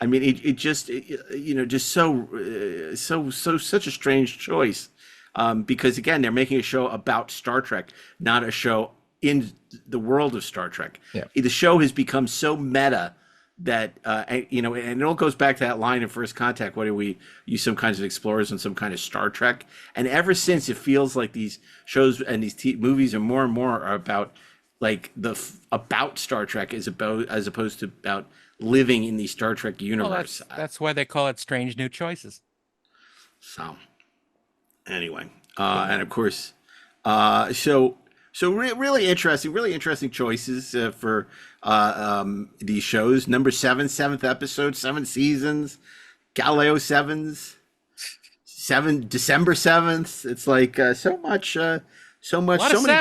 I mean, it just just such a strange choice, because again, they're making a show about Star Trek, not a show in the world of Star Trek. Yeah. The show has become so meta that and it all goes back to that line in First Contact. What do we use? Some kinds of explorers and some kind of Star Trek. And ever since, it feels like these shows and these movies are more and more about like about Star Trek as opposed to about living in the Star Trek universe. Well, that's why they call it Strange New Choices. So anyway, and of course, really interesting choices for these shows. Number 7, 7th episode, 7 seasons, Galileo 7s, December 7th. It's like so many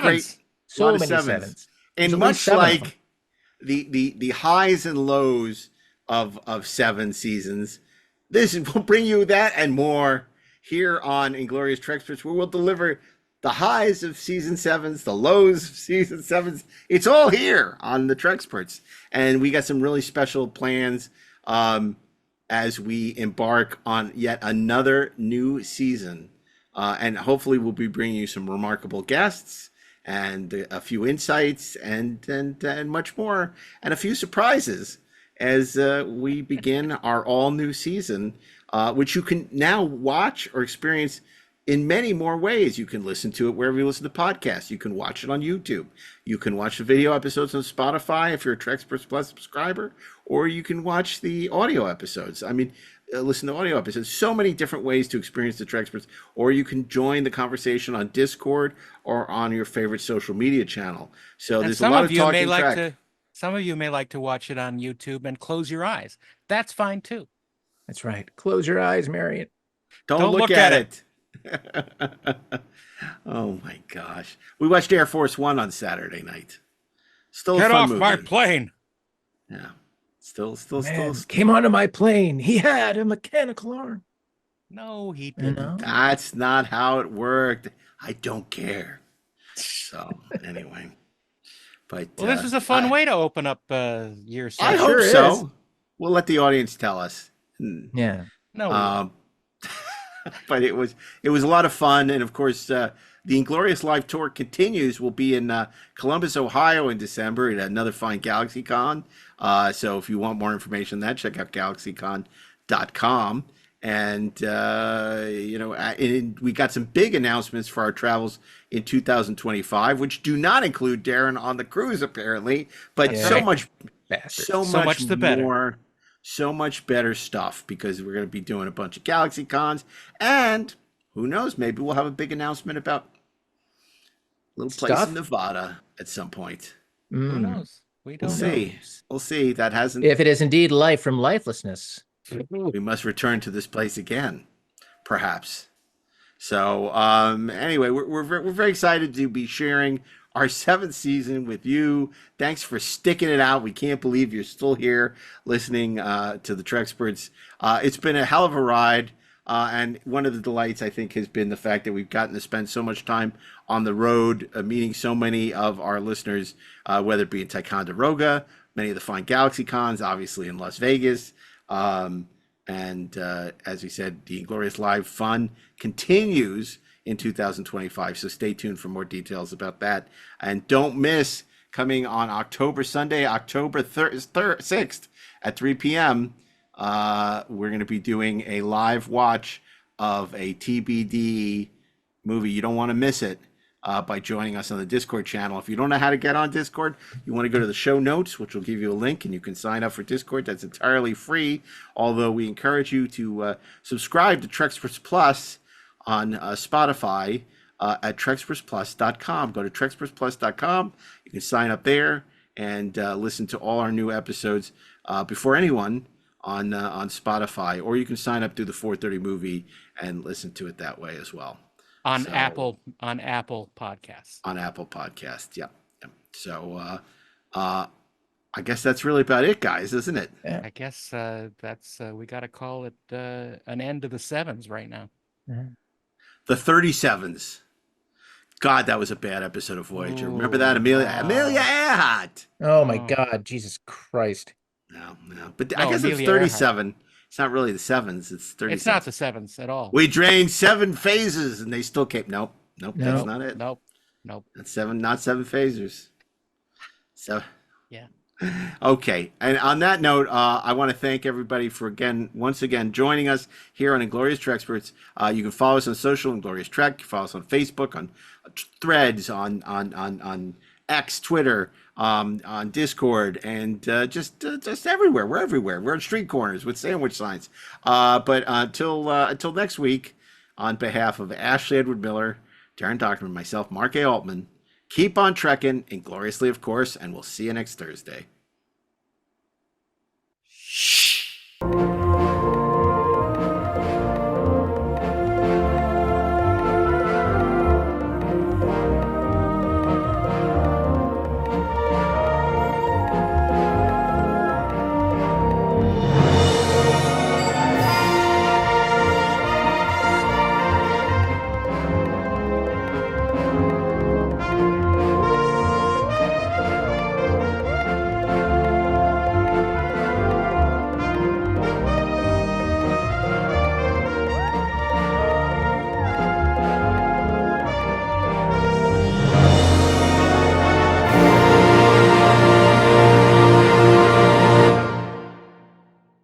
great, so many sevens. And much like the highs and lows of 7 seasons, this will bring you that and more here on Inglorious Treksperts, where we'll deliver the highs of season 7s, the lows of season 7s. It's all here on the Treksperts. And we got some really special plans as we embark on yet another new season. And hopefully we'll be bringing you some remarkable guests and a few insights and much more, and a few surprises as we begin our all new season, which you can now watch or experience in many more ways. You can listen to it wherever you listen to podcasts. You can watch it on YouTube. You can watch the video episodes on Spotify if you're a Treksperts Plus subscriber, or you can watch the audio episodes. I mean, listen to audio episodes. So many different ways to experience the Treksperts, or you can join the conversation on Discord or on your favorite social media channel. So And there's a lot of talking Trek. Some of you may like to watch it on YouTube and close your eyes. That's fine too. That's right. Close your eyes, Marion. Don't look at it. Oh my gosh. We watched Air Force One on Saturday night. Still Get a fun off movie. my plane. Yeah. Still. Came onto my plane. He had a mechanical arm. No, he didn't. That's not how it worked. I don't care. So anyway, but Well, this was a fun way to open up year 7. I hope so. We'll let the audience tell us. Yeah. No. But it was a lot of fun, and of course, the Inglorious Live Tour continues. We'll be in Columbus, Ohio, in December at another fine GalaxyCon. So if you want more information on that, check out galaxycon.com. And we got some big announcements for our travels in 2025, which do not include DAREN on the cruise, apparently. But so much the better. more. So much better stuff, because we're going to be doing a bunch of Galaxy Cons, and who knows, maybe we'll have a big announcement about little place Stuff? in Nevada at some point. Who knows? We'll see. We'll see. That hasn't. If it is indeed life from lifelessness, we must return to this place again, perhaps. So anyway, we're very excited to be sharing our 7th season with you. Thanks for sticking it out. We can't believe you're still here listening to the Treksperts. It's been a hell of a ride. And one of the delights, I think, has been the fact that we've gotten to spend so much time on the road, meeting so many of our listeners, whether it be in Ticonderoga, many of the fine Galaxy Cons, obviously in Las Vegas. And as we said, the Inglorious Live Fun continues in 2025. So stay tuned for more details about that. And don't miss coming on Sunday, October 6th at 3 p.m., we're going to be doing a live watch of a TBD movie. You don't want to miss it by joining us on the Discord channel. If you don't know how to get on Discord, you want to go to the show notes, which will give you a link, and you can sign up for Discord. That's entirely free, although we encourage you to subscribe to Trekspert Plus on Spotify at trekspertsplus.com. Go to trekspertsplus.com. You can sign up there and listen to all our new episodes before anyone on Spotify, or you can sign up through the 430 movie and listen to it that way as well. On Apple Podcasts. On Apple Podcasts, yeah. So I guess that's really about it, guys, isn't it? Yeah. I guess that's we got to call it an end to the 7s right now. Mm-hmm. The 37s. God, that was a bad episode of Voyager. Remember that, Amelia Earhart? Oh my God, Jesus Christ! No. But I guess Amelia it's 37. Earhart. It's not really the 7s. It's 37. It's not the 7s at all. We drained 7 phases, and they still came. Nope. That's not it. Nope. That's 7, not 7 phasers. So. Yeah. Okay. And on that note, I want to thank everybody for once again joining us here on Inglorious Treksperts. You can follow us on social, Inglorious Trek. You follow us on Facebook, on Threads, on X, Twitter, on Discord, and just everywhere. We're everywhere. We're on street corners with sandwich signs. But until next week, on behalf of Ashley Edward Miller, Darren DOCHTERMAN, myself, Mark A. Altman, keep on trekking, ingloriously, of course, and we'll see you next Thursday.